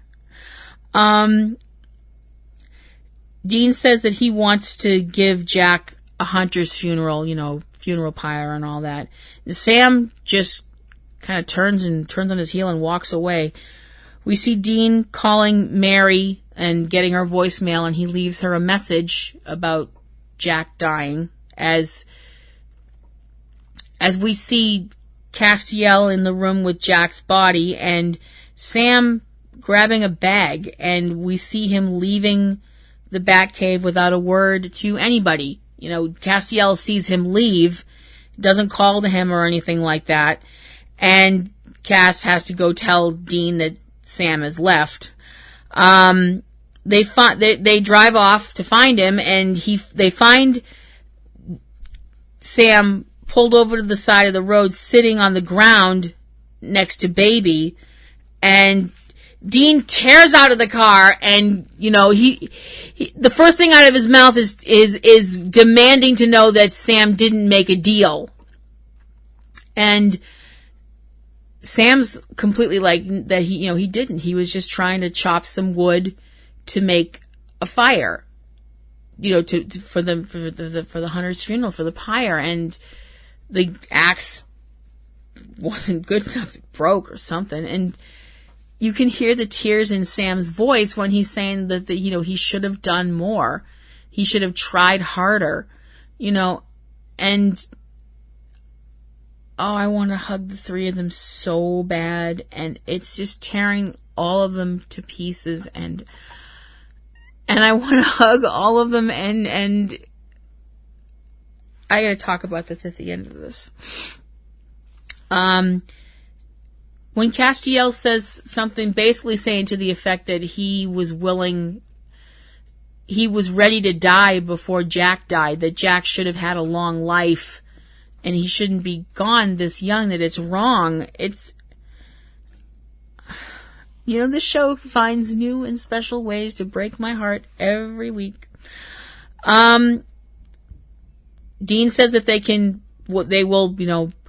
Dean says that he wants to give Jack a hunter's funeral, funeral pyre and all that. And Sam just kind of turns on his heel and walks away. We see Dean calling Mary and getting her voicemail, and he leaves her a message about Jack dying as we see Castiel in the room with Jack's body and Sam grabbing a bag, and we see him leaving the Batcave without a word to anybody. Castiel sees him leave, doesn't call to him or anything like that, and Cass has to go tell Dean that Sam has left. They drive off to find him, and they find Sam pulled over to the side of the road, sitting on the ground next to Baby, and Dean tears out of the car, and he the first thing out of his mouth is demanding to know that Sam didn't make a deal, and Sam's completely like that he didn't. He was just trying to chop some wood to make a fire, for the hunter's funeral, for the pyre, and the axe wasn't good enough. It broke or something, and you can hear the tears in Sam's voice when he's saying that he should have done more. He should have tried harder, and I want to hug the three of them so bad, and it's just tearing all of them to pieces, and I want to hug all of them, and I gotta talk about this at the end of this. When Castiel says something basically saying to the effect that he was ready to die before Jack died, that Jack should have had a long life, and he shouldn't be gone this young, that it's wrong. It's, this show finds new and special ways to break my heart every week. Dean says that they will,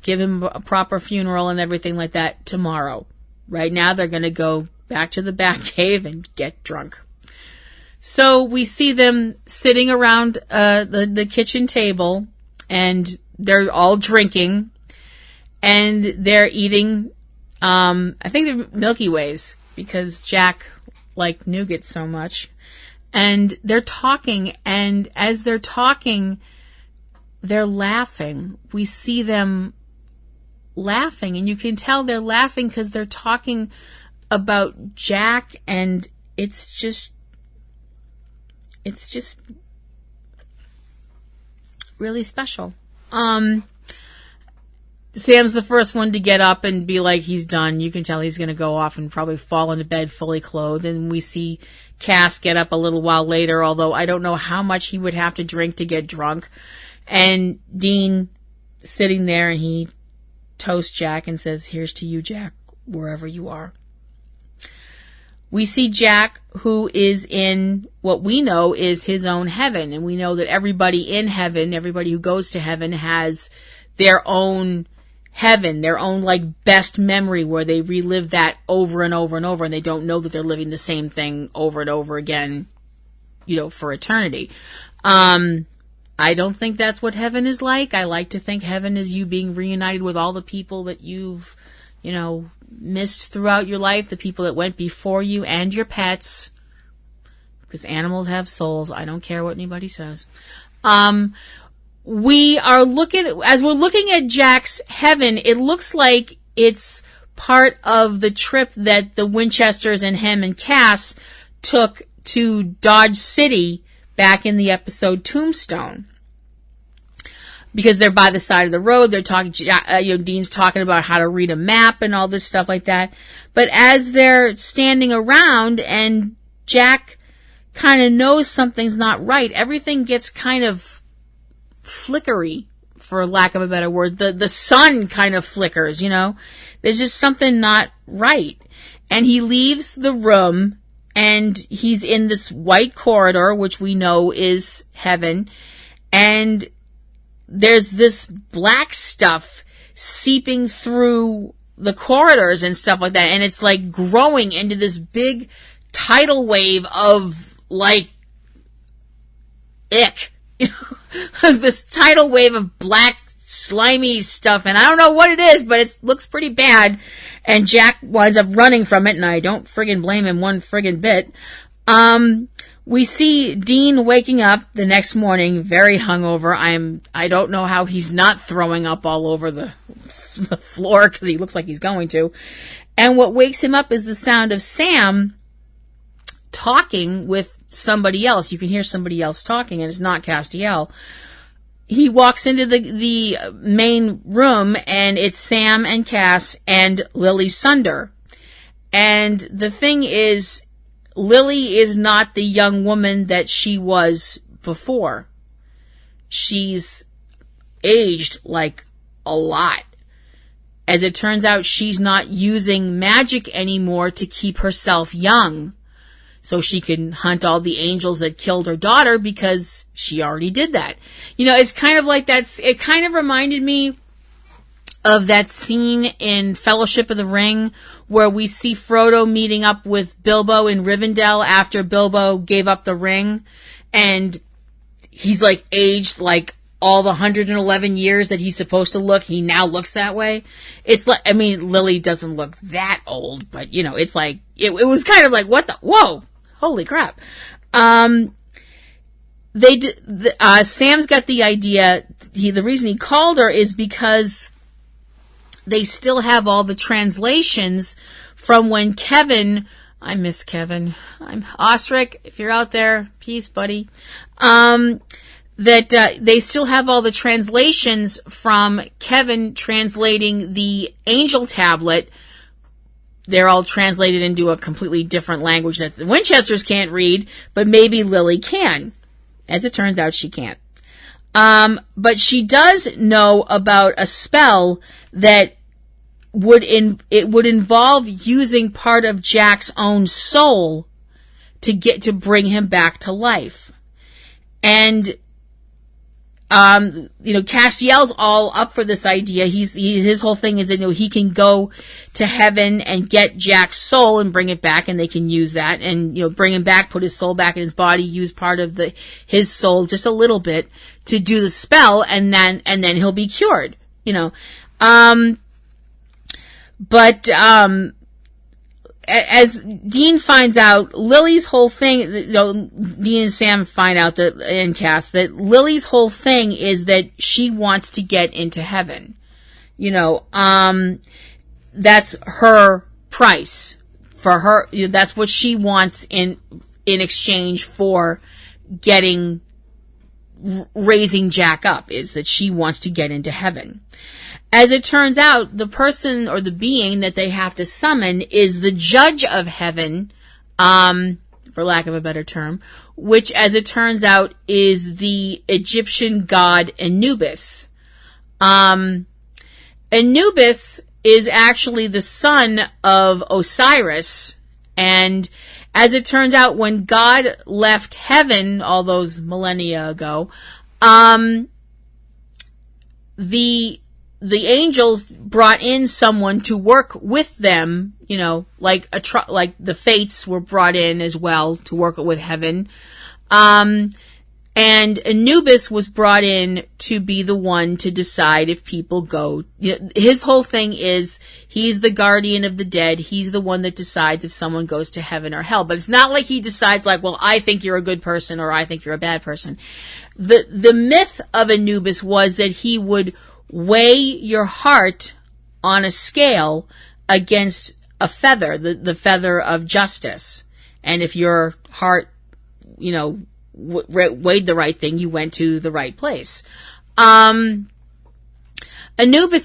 give him a proper funeral and everything like that tomorrow. Right now, they're going to go back to the Batcave and get drunk. So we see them sitting around the kitchen table, and they're all drinking, and they're eating, I think they're Milky Ways, because Jack liked nougat so much. And they're talking, and as they're talking, they're laughing. We see them laughing, and you can tell they're laughing because they're talking about Jack, and it's just really special. Sam's the first one to get up and be like he's done. You can tell he's going to go off and probably fall into bed fully clothed. And we see Cass get up a little while later, although I don't know how much he would have to drink to get drunk. And Dean sitting there, and he toasts Jack and says, "Here's to you, Jack, wherever you are." We see Jack, who is in what we know is his own heaven. And we know that everybody in heaven, everybody who goes to heaven, has their own heaven, their own best memory where they relive that over and over and over, and they don't know that they're living the same thing over and over again, for eternity. I don't think that's what heaven is like. I like to think heaven is you being reunited with all the people that you've, missed throughout your life, the people that went before you, and your pets, because animals have souls. I don't care what anybody says. we are as we're looking at Jack's heaven, it looks like it's part of the trip that the Winchesters and him and Cass took to Dodge City back in the episode Tombstone. Because they're by the side of the road, they're talking, Dean's talking about how to read a map and all this stuff like that. But as they're standing around and Jack kind of knows something's not right, everything gets kind of flickery, for lack of a better word. The sun kind of flickers, There's just something not right. And he leaves the room and he's in this white corridor, which we know is heaven. And there's this black stuff seeping through the corridors and stuff like that. And it's like growing into this big tidal wave of like ick. This tidal wave of black slimy stuff. And I don't know what it is, but it looks pretty bad. And Jack winds up running from it. And I don't friggin' blame him one friggin' bit. We see Dean waking up the next morning very hungover. I don't know how he's not throwing up all over the floor because he looks like he's going to. And what wakes him up is the sound of Sam talking with somebody else. You can hear somebody else talking, and it's not Castiel. He walks into the main room, and it's Sam and Cass and Lily Sunder. And the thing is, Lily is not the young woman that she was before. She's aged like a lot. As it turns out, she's not using magic anymore to keep herself young. So she can hunt all the angels that killed her daughter because she already did that. It's kind of like it kind of reminded me of that scene in Fellowship of the Ring where we see Frodo meeting up with Bilbo in Rivendell after Bilbo gave up the ring, and he's like aged like all the 111 years that he's supposed to look. He now looks that way. It's like, Lily doesn't look that old, but it's like, it was kind of like, whoa, holy crap. Sam's got the idea, the reason he called her is because they still have all the translations from when Kevin, I miss Kevin, I'm Osric, if you're out there, peace, buddy, they still have all the translations from Kevin translating the angel tablet. They're all translated into a completely different language that the Winchesters can't read, but maybe Lily can. As it turns out, she can't. But she does know about a spell that would involve using part of Jack's own soul to bring him back to life. And Castiel's all up for this idea. His whole thing is that he can go to heaven and get Jack's soul and bring it back, and they can use that and bring him back, put his soul back in his body, use part of his soul just a little bit to do the spell, and then he'll be cured. But as Dean finds out, Lily's whole thing, Dean and Sam find out and Cass, that Lily's whole thing is that she wants to get into heaven. That's her price for her. That's what she wants in exchange for raising Jack up, is that she wants to get into heaven. As it turns out, the person or the being that they have to summon is the judge of heaven, for lack of a better term, which, as it turns out, is the Egyptian god Anubis. Anubis is actually the son of Osiris, and as it turns out, when God left heaven all those millennia ago, the angels brought in someone to work with them, like the Fates were brought in as well to work with heaven. And Anubis was brought in to be the one to decide if people go. His whole thing is he's the guardian of the dead. He's the one that decides if someone goes to heaven or hell. But it's not like he decides like, well, I think you're a good person or I think you're a bad person. The myth of Anubis was that he would weigh your heart on a scale against a feather, the feather of justice. And if your heart, weighed the right thing, you went to the right place. Anubis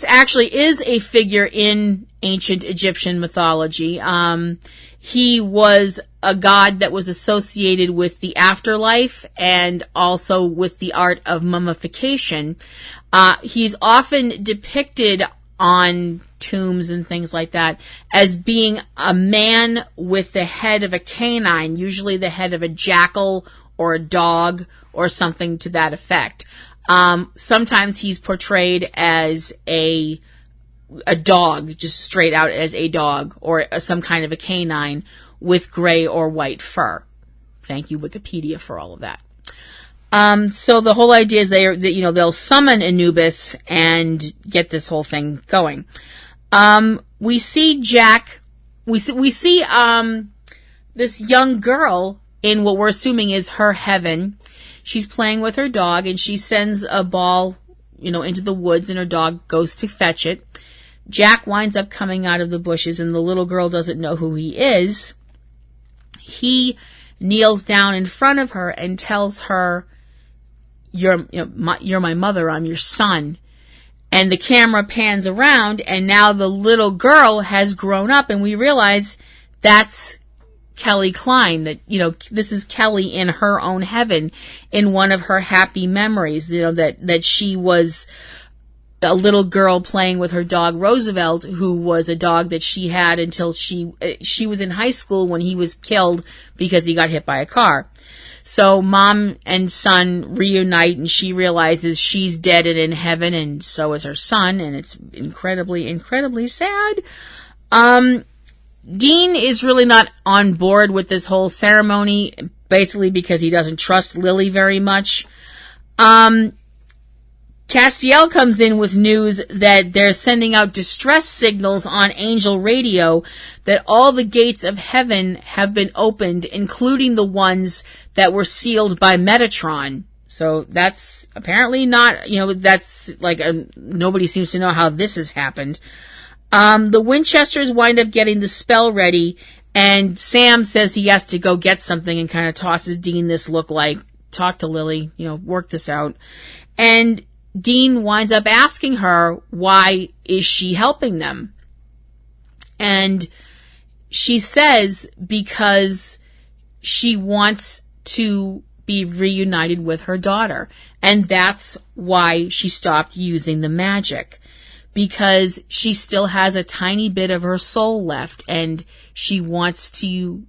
actually is a figure in ancient Egyptian mythology. He was a god that was associated with the afterlife and also with the art of mummification. He's often depicted on tombs and things like that as being a man with the head of a canine, usually the head of a jackal or a dog or something to that effect. Sometimes he's portrayed as a dog, just straight out as a dog, or some kind of a canine with gray or white fur. Thank you, Wikipedia, for all of that. So the whole idea is they'll summon Anubis and get this whole thing going. We see Jack, we see this young girl in what we're assuming is her heaven. She's playing with her dog and she sends a ball, into the woods and her dog goes to fetch it. Jack winds up coming out of the bushes and the little girl doesn't know who he is. He kneels down in front of her and tells her, you're my mother, I'm your son. And the camera pans around and now the little girl has grown up and we realize that's Kelly Klein, that, this is Kelly in her own heaven, in one of her happy memories, that she was a little girl playing with her dog Roosevelt, who was a dog that she had until she was in high school when he was killed because he got hit by a car. So mom and son reunite and she realizes she's dead and in heaven and so is her son, and it's incredibly, incredibly sad. Dean is really not on board with this whole ceremony, basically because he doesn't trust Lily very much. Castiel comes in with news that they're sending out distress signals on Angel Radio that all the gates of heaven have been opened, including the ones that were sealed by Metatron. So that's apparently not, that's like nobody seems to know how this has happened. The Winchesters wind up getting the spell ready, and Sam says he has to go get something and kind of tosses Dean this look like, talk to Lily, work this out. And Dean winds up asking her, why is she helping them? And she says because she wants to be reunited with her daughter. And that's why she stopped using the magic. Because she still has a tiny bit of her soul left and she wants to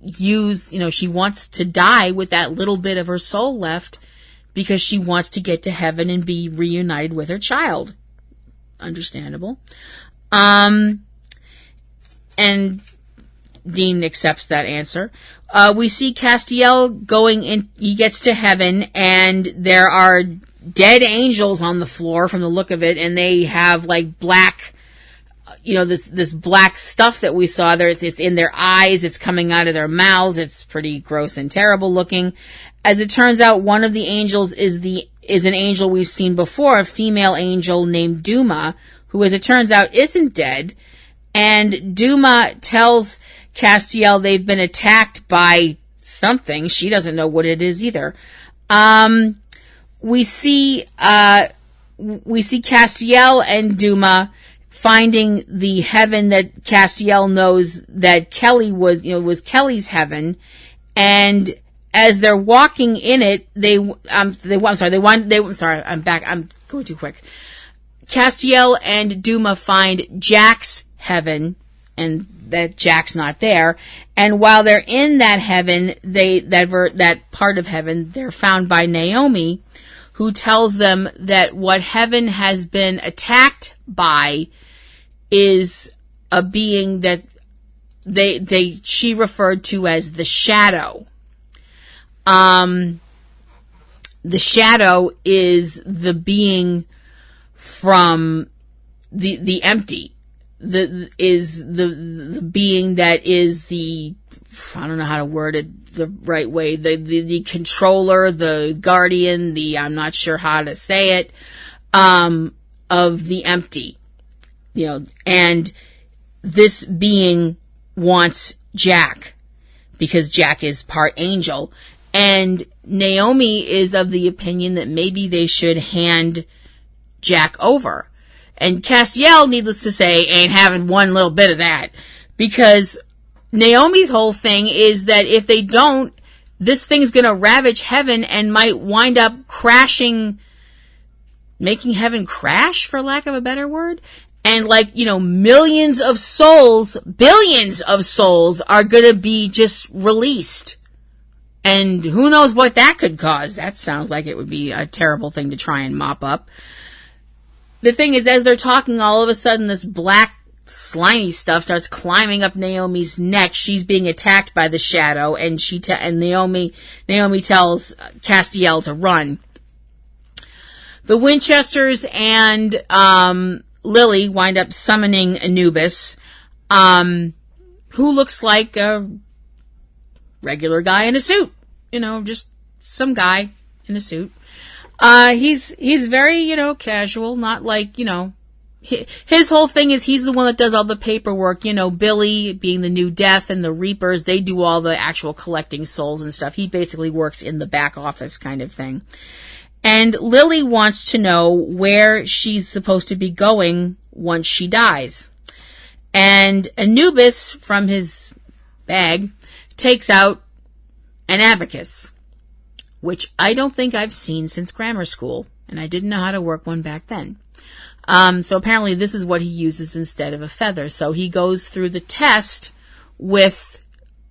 she wants to die with that little bit of her soul left because she wants to get to heaven and be reunited with her child. Understandable. And Dean accepts that answer. We see Castiel going in, he gets to heaven and there are dead angels on the floor from the look of it, and they have like black, this black stuff that we saw there. It's in their eyes, it's coming out of their mouths. It's pretty gross and terrible looking. As it turns out, one of the angels is an angel we've seen before, a female angel named Duma, who, as it turns out, isn't dead. And Duma tells Castiel they've been attacked by something. She doesn't know what it is either. We see Castiel and Duma finding the heaven that Castiel knows that Kelly was Kelly's heaven, and as they're walking in it, I'm going too quick. Castiel and Duma find Jack's heaven, and that Jack's not there. And while they're in that heaven, that part of heaven, they're found by Naomi, who tells them that what heaven has been attacked by is a being that she referred to as the shadow. the shadow is the being from the empty. The being that is I don't know how to word it the right way, the controller, the guardian, I'm not sure how to say it, of the empty, and this being wants Jack because Jack is part angel, and Naomi is of the opinion that maybe they should hand Jack over. And Castiel, needless to say, ain't having one little bit of that, because Naomi's whole thing is that if they don't, this thing's gonna ravage heaven and might wind up crashing, making heaven crash, for lack of a better word. And millions of souls, billions of souls are gonna be just released. And who knows what that could cause. That sounds like it would be a terrible thing to try and mop up. The thing is, as they're talking, all of a sudden this black slimy stuff starts climbing up Naomi's neck. She's being attacked by the shadow, and Naomi tells Castiel to run. The Winchesters and Lily wind up summoning Anubis, who looks like a regular guy in a suit. Just some guy in a suit. He's very, casual, not like, his whole thing is he's the one that does all the paperwork. Billy being the new Death and the Reapers, they do all the actual collecting souls and stuff. He basically works in the back office kind of thing. And Lily wants to know where she's supposed to be going once she dies. And Anubis, from his bag, takes out an abacus, which I don't think I've seen since grammar school, and I didn't know how to work one back then. So apparently this is what he uses instead of a feather. So he goes through the test with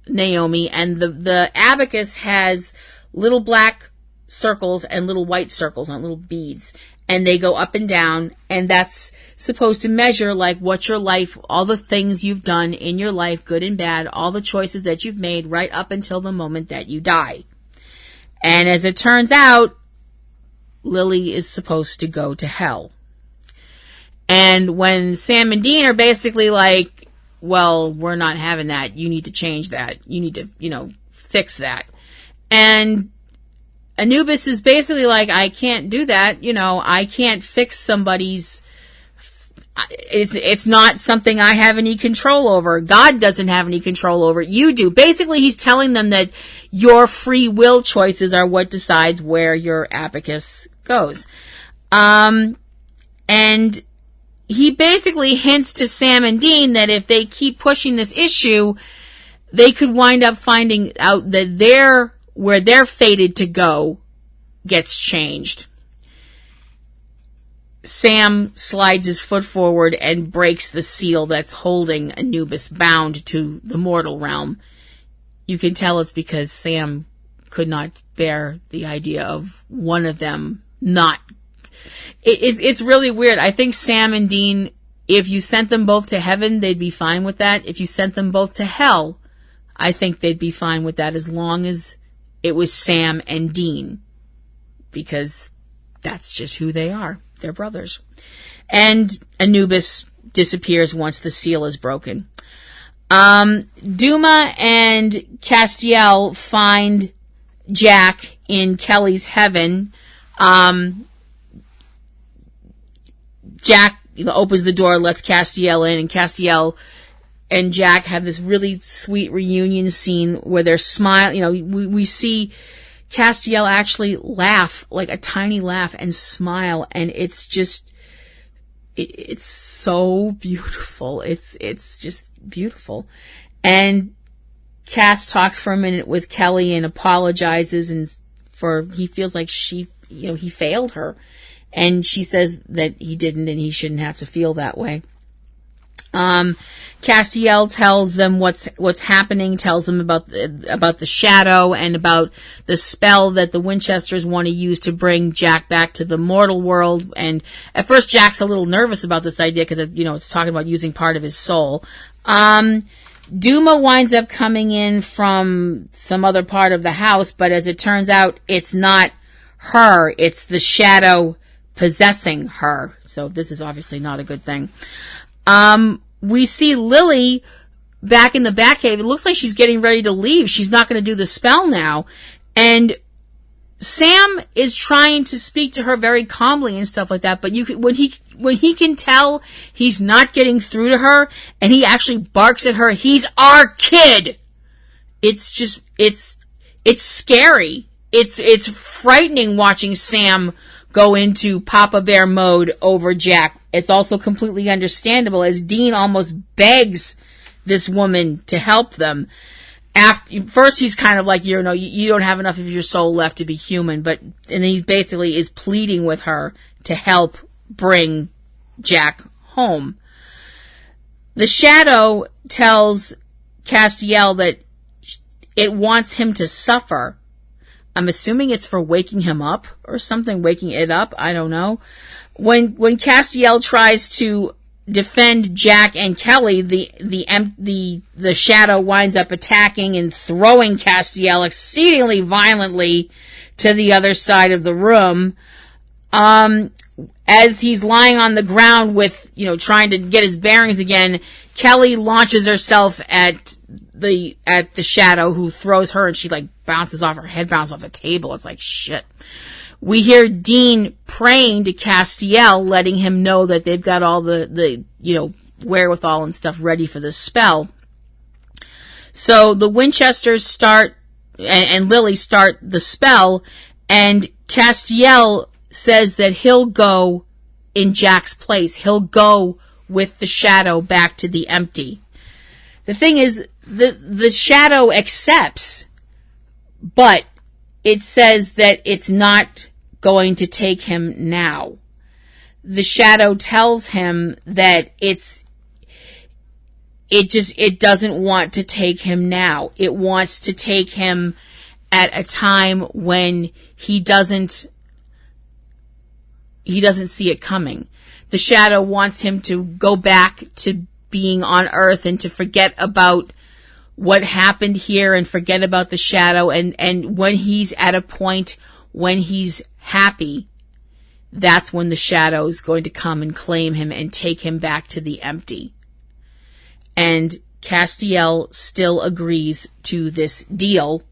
Naomi, and the abacus has little black circles and little white circles on little beads, and they go up and down, and that's supposed to measure what your life, all the things you've done in your life, good and bad, all the choices that you've made right up until the moment that you die. And as it turns out, Lily is supposed to go to hell. And when Sam and Dean are basically like, well, we're not having that. You need to change that. You need to, fix that. And Anubis is basically like, I can't do that. I can't fix somebody's, it's not something I have any control over. God doesn't have any control over it. You do. Basically, he's telling them that your free will choices are what decides where your abacus goes. And he basically hints to Sam and Dean that if they keep pushing this issue, they could wind up finding out that where they're fated to go gets changed. Sam slides his foot forward and breaks the seal that's holding Anubis bound to the mortal realm. You can tell it's because Sam could not bear the idea of one of them not. It's really weird. I think Sam and Dean, if you sent them both to heaven, they'd be fine with that. If you sent them both to hell, I think they'd be fine with that, as long as it was Sam and Dean, because that's just who they are. They're brothers. And Anubis disappears once the seal is broken. Duma and Castiel find Jack in Kelly's heaven. Jack opens the door, lets Castiel in, and Castiel and Jack have this really sweet reunion scene where they're smiling. We see Castiel actually laugh, like a tiny laugh, and smile, and it's just, it's so beautiful. It's just beautiful. And Cass talks for a minute with Kelly and apologizes, and he feels like he failed her. And she says that he didn't, and he shouldn't have to feel that way. Castiel tells them what's happening, tells them about the shadow and about the spell that the Winchesters want to use to bring Jack back to the mortal world. And at first Jack's a little nervous about this idea because, it's talking about using part of his soul. Duma winds up coming in from some other part of the house, but as it turns out, it's not her. It's the shadow possessing her. So this is obviously not a good thing. We see Lily back in the Batcave. It looks like she's getting ready to leave. She's not going to do the spell now. And Sam is trying to speak to her very calmly and stuff like that, but when he can tell he's not getting through to her, and he actually barks at her, he's our kid. It's just, it's scary. It's frightening watching Sam go into Papa Bear mode over Jack. It's also completely understandable as Dean almost begs this woman to help them. First he's kind of like, you don't have enough of your soul left to be human, and he basically is pleading with her to help bring Jack home. The shadow tells Castiel that it wants him to suffer. I'm assuming it's for waking him up or something, waking it up. I don't know. When Castiel tries to defend Jack and Kelly, the shadow winds up attacking and throwing Castiel exceedingly violently to the other side of the room. As he's lying on the ground with, trying to get his bearings again, Kelly launches herself at the shadow, who throws her, and she bounces off, her head bounces off the table. It's like shit. We hear Dean praying to Castiel, letting him know that they've got all the wherewithal and stuff ready for the spell. So the Winchesters start, and Lily start the spell, and Castiel says that he'll go in Jack's place. He'll go with the shadow back to the empty. The thing is, the shadow accepts, but it says that it's not going to take him now. The shadow tells him that it doesn't want to take him now. It wants to take him at a time when he doesn't see it coming. The shadow wants him to go back to being on Earth and to forget about what happened here and forget about the shadow. And when he's at a point when he's happy, that's when the shadow is going to come and claim him and take him back to the empty. And Castiel still agrees to this deal.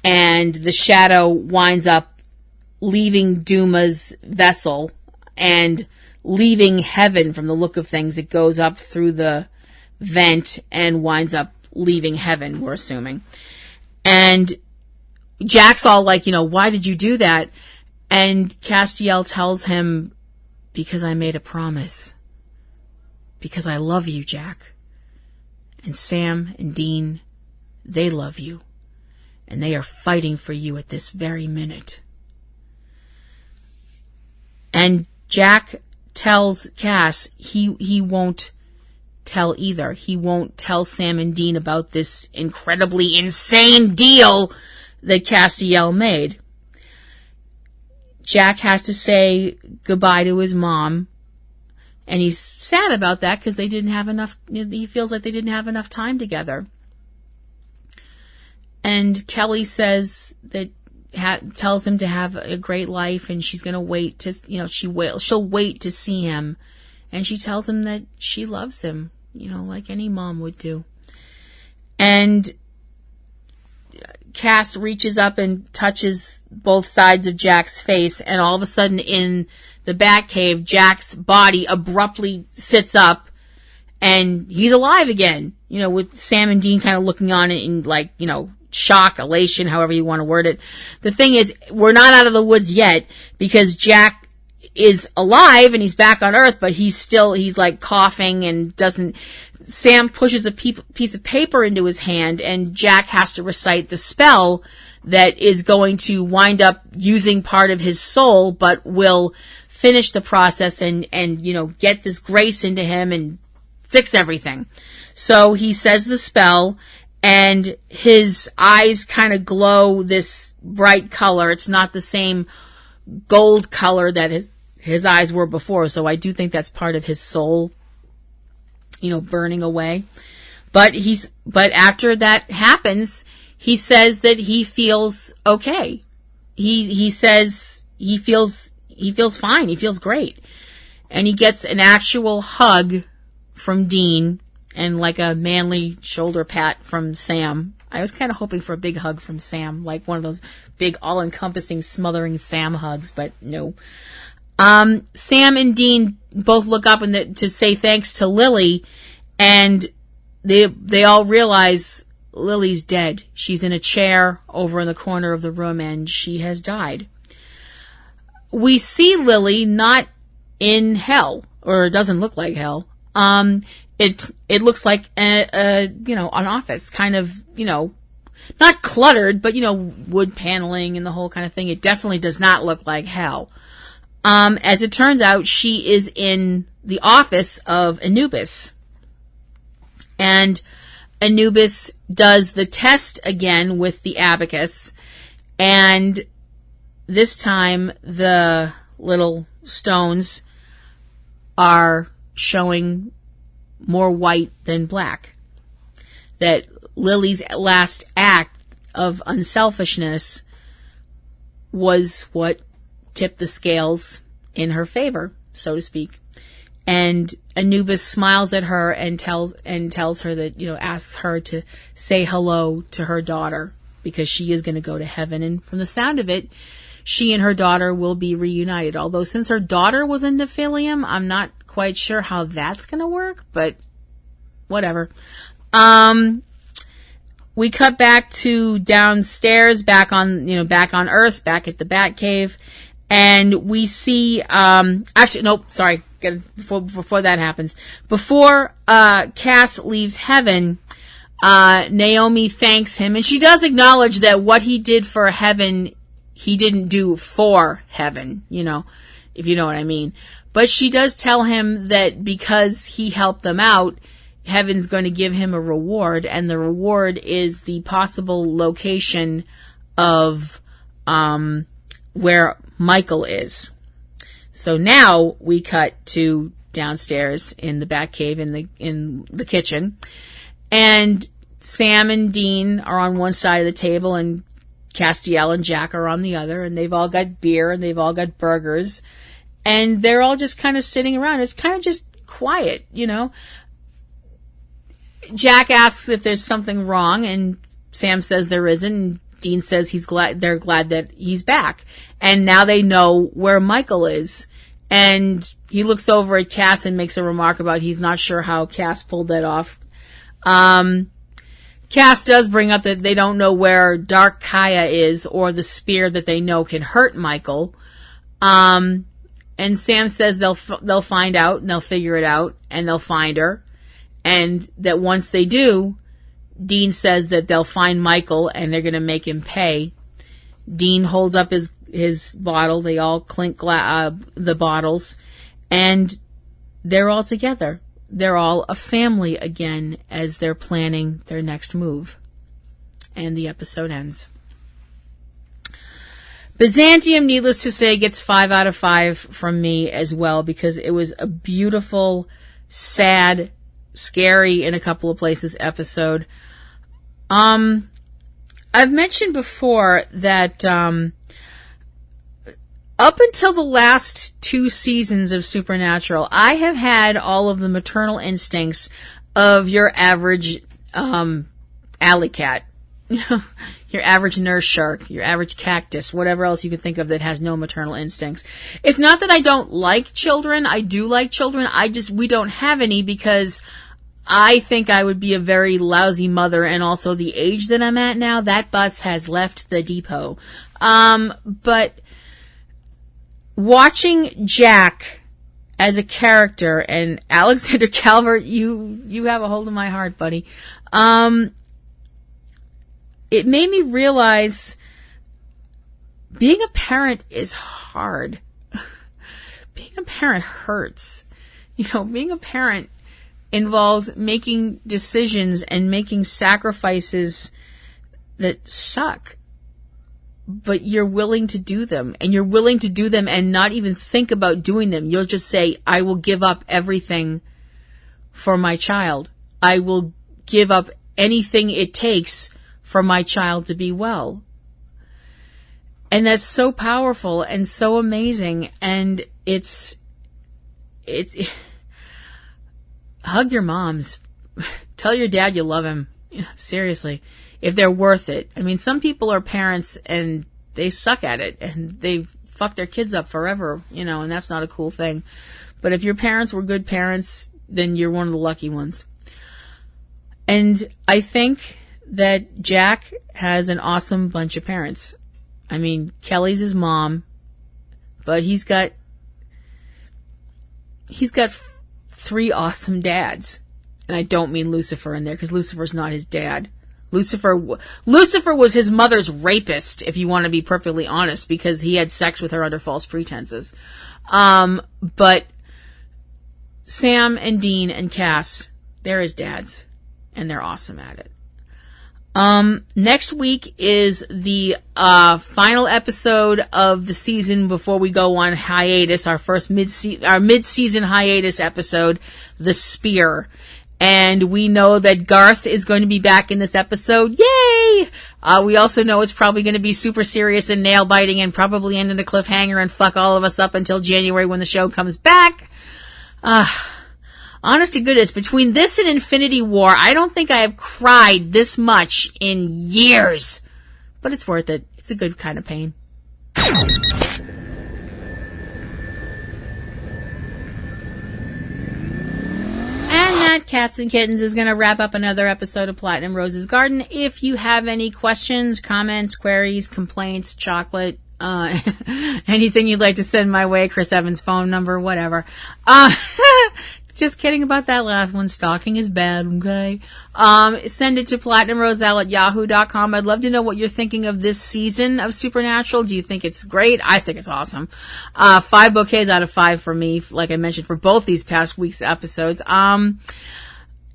And the shadow winds up leaving Duma's vessel and leaving heaven. From the look of things, it goes up through the vent and winds up leaving heaven, we're assuming. And Jack's all like, why did you do that? And Castiel tells him, because I made a promise. Because I love you, Jack. And Sam and Dean, they love you. And they are fighting for you at this very minute. And Jack tells Cass he won't tell either. He won't tell Sam and Dean about this incredibly insane deal that Castiel made. Jack has to say goodbye to his mom, and he's sad about that because they didn't have enough. He feels like they didn't have enough time together. And Kelly says that tells him to have a great life, and she's going to wait to, she'll wait to see him. And she tells him that she loves him, like any mom would do. And Cass reaches up and touches both sides of Jack's face, and all of a sudden in the Batcave, Jack's body abruptly sits up, and he's alive again, with Sam and Dean kind of looking on in shock, elation, however you want to word it. The thing is, we're not out of the woods yet, because Jack is alive and he's back on Earth, but he's coughing and doesn't. Sam pushes a piece of paper into his hand, and Jack has to recite the spell that is going to wind up using part of his soul, but will finish the process and get this grace into him and fix everything. So he says the spell, and his eyes kind of glow this bright color. It's not the same gold color that his eyes were before, so I do think that's part of his soul, burning away. But after that happens, he says that he feels okay. he says he feels fine. He feels great. And he gets an actual hug from Dean and like a manly shoulder pat from Sam. I was kind of hoping for a big hug from Sam, like one of those big all-encompassing smothering Sam hugs, but no. Sam and Dean both look up to say thanks to Lily, and they all realize Lily's dead. She's in a chair over in the corner of the room, and she has died. We see Lily not in hell, or it doesn't look like hell. It looks like an office, kind of, not cluttered, but, wood paneling and the whole kind of thing. It definitely does not look like hell. As it turns out, she is in the office of Anubis. And Anubis does the test again with the abacus. And this time, the little stones are showing more white than black. That Lily's last act of unselfishness was what tipped the scales in her favor, so to speak. And Anubis smiles at her and tells her that, asks her to say hello to her daughter because she is going to go to heaven. And from the sound of it, she and her daughter will be reunited. Although since her daughter was in Nephilim, I'm not quite sure how that's going to work, but whatever. We cut back to downstairs, back on Earth, back at the Batcave, and we see, before that happens, before Cass leaves heaven, Naomi thanks him, and she does acknowledge that what he did for heaven, he didn't do for heaven, if you know what I mean. But she does tell him that because he helped them out, heaven's going to give him a reward, and the reward is the possible location of where Michael is. So now we cut to downstairs in the Batcave in the kitchen, and Sam and Dean are on one side of the table, and Castiel and Jack are on the other, and they've all got beer and they've all got burgers, and they're all just kind of sitting around. It's kind of just quiet, Jack asks if there's something wrong, and Sam says there isn't, and Dean says they're glad that he's back. And now they know where Michael is. And he looks over at Cass and makes a remark about he's not sure how Cass pulled that off. Cass does bring up that they don't know where Dark Kaya is, or the spear that they know can hurt Michael. And Sam says they'll find out, and they'll figure it out, and they'll find her. And that once they do, Dean says that they'll find Michael and they're going to make him pay. Dean holds up his bottle. They all clink the bottles, and they're all together. They're all a family again as they're planning their next move. And the episode ends. Byzantium, needless to say, gets 5 out of 5 from me as well, because it was a beautiful, sad, scary in a couple of places episode. I've mentioned before that up until the last 2 seasons of Supernatural, I have had all of the maternal instincts of your average alley cat, your average nurse shark, your average cactus, whatever else you could think of that has no maternal instincts. It's not that I don't like children. I do like children. We don't have any because I think I would be a very lousy mother, and also the age that I'm at now, that bus has left the depot. But watching Jack as a character, and Alexander Calvert, you have a hold of my heart, buddy. It made me realize being a parent is hard. Being a parent hurts. Being a parent involves making decisions and making sacrifices that suck, but you're willing to do them, and you're willing to do them and not even think about doing them. You'll just say, I will give up everything for my child. I will give up anything it takes for my child to be well. And that's so powerful and so amazing. And it's hug your moms. Tell your dad you love him. Seriously. If they're worth it. I mean, some people are parents and they suck at it and they fuck their kids up forever, and that's not a cool thing. But if your parents were good parents, then you're one of the lucky ones. And I think that Jack has an awesome bunch of parents. I mean, Kelly's his mom, but he's got 3 awesome dads. And I don't mean Lucifer in there, because Lucifer's not his dad. Lucifer was his mother's rapist, if you want to be perfectly honest, because he had sex with her under false pretenses. But Sam and Dean and Cass, they're his dads, and they're awesome at it. Next week is the final episode of the season before we go on hiatus, our mid-season hiatus episode, The Spear. And we know that Garth is going to be back in this episode. Yay! We also know it's probably going to be super serious and nail-biting and probably end in a cliffhanger and fuck all of us up until January when the show comes back. Honest to goodness, between this and Infinity War, I don't think I have cried this much in years. But it's worth it. It's a good kind of pain. And that, cats and kittens, is going to wrap up another episode of Platinum Rose's Garden. If you have any questions, comments, queries, complaints, chocolate, anything you'd like to send my way, Chris Evans' phone number, whatever. Just kidding about that last one. Stalking is bad, okay? Send it to platinumroselle@yahoo.com. I'd love to know what you're thinking of this season of Supernatural. Do you think it's great? I think it's awesome. 5 bouquets out of 5 for me, like I mentioned, for both these past week's episodes. And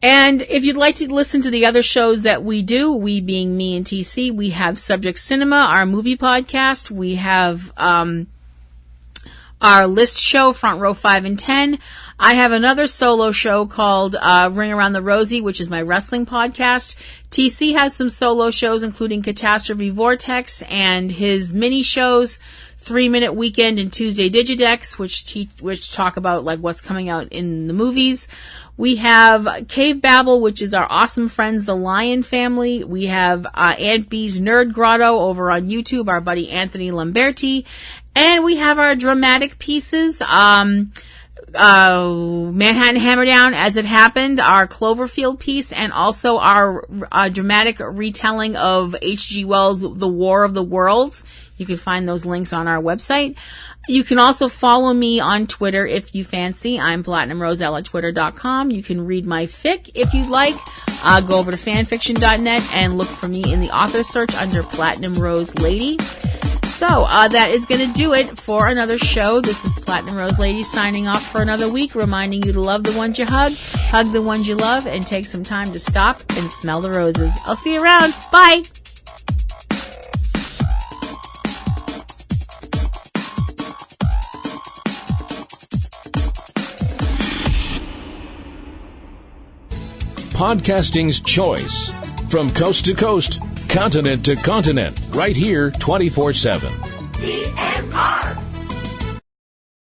if you'd like to listen to the other shows that we do, we being me and TC, we have Subject Cinema, our movie podcast. We have our list show, Front Row 5 and 10. I have another solo show called Ring Around the Rosie, which is my wrestling podcast. TC has some solo shows, including Catastrophe, Vortex, and his mini shows, 3-Minute Weekend and Tuesday Digidex, which talk about like what's coming out in the movies. We have Cavebabble, which is our awesome friends, the Lion family. We have Aunt B's Nerd Grotto over on YouTube, our buddy Anthony Lamberti. And we have our dramatic pieces, Manhattan Hammerdown, As It Happened, our Cloverfield piece, and also our dramatic retelling of H.G. Wells' The War of the Worlds. You can find those links on our website. You can also follow me on Twitter if you fancy. I'm PlatinumRoselle at Twitter.com. You can read my fic if you'd like. Go over to fanfiction.net and look for me in the author search under Platinum Rose Lady. So, that is going to do it for another show. This is Platinum Rose Lady signing off for another week, reminding you to love the ones you hug the ones you love, and take some time to stop and smell the roses. I'll see you around. Bye! Podcasting's choice. From coast to coast, continent to continent, right here 24/7.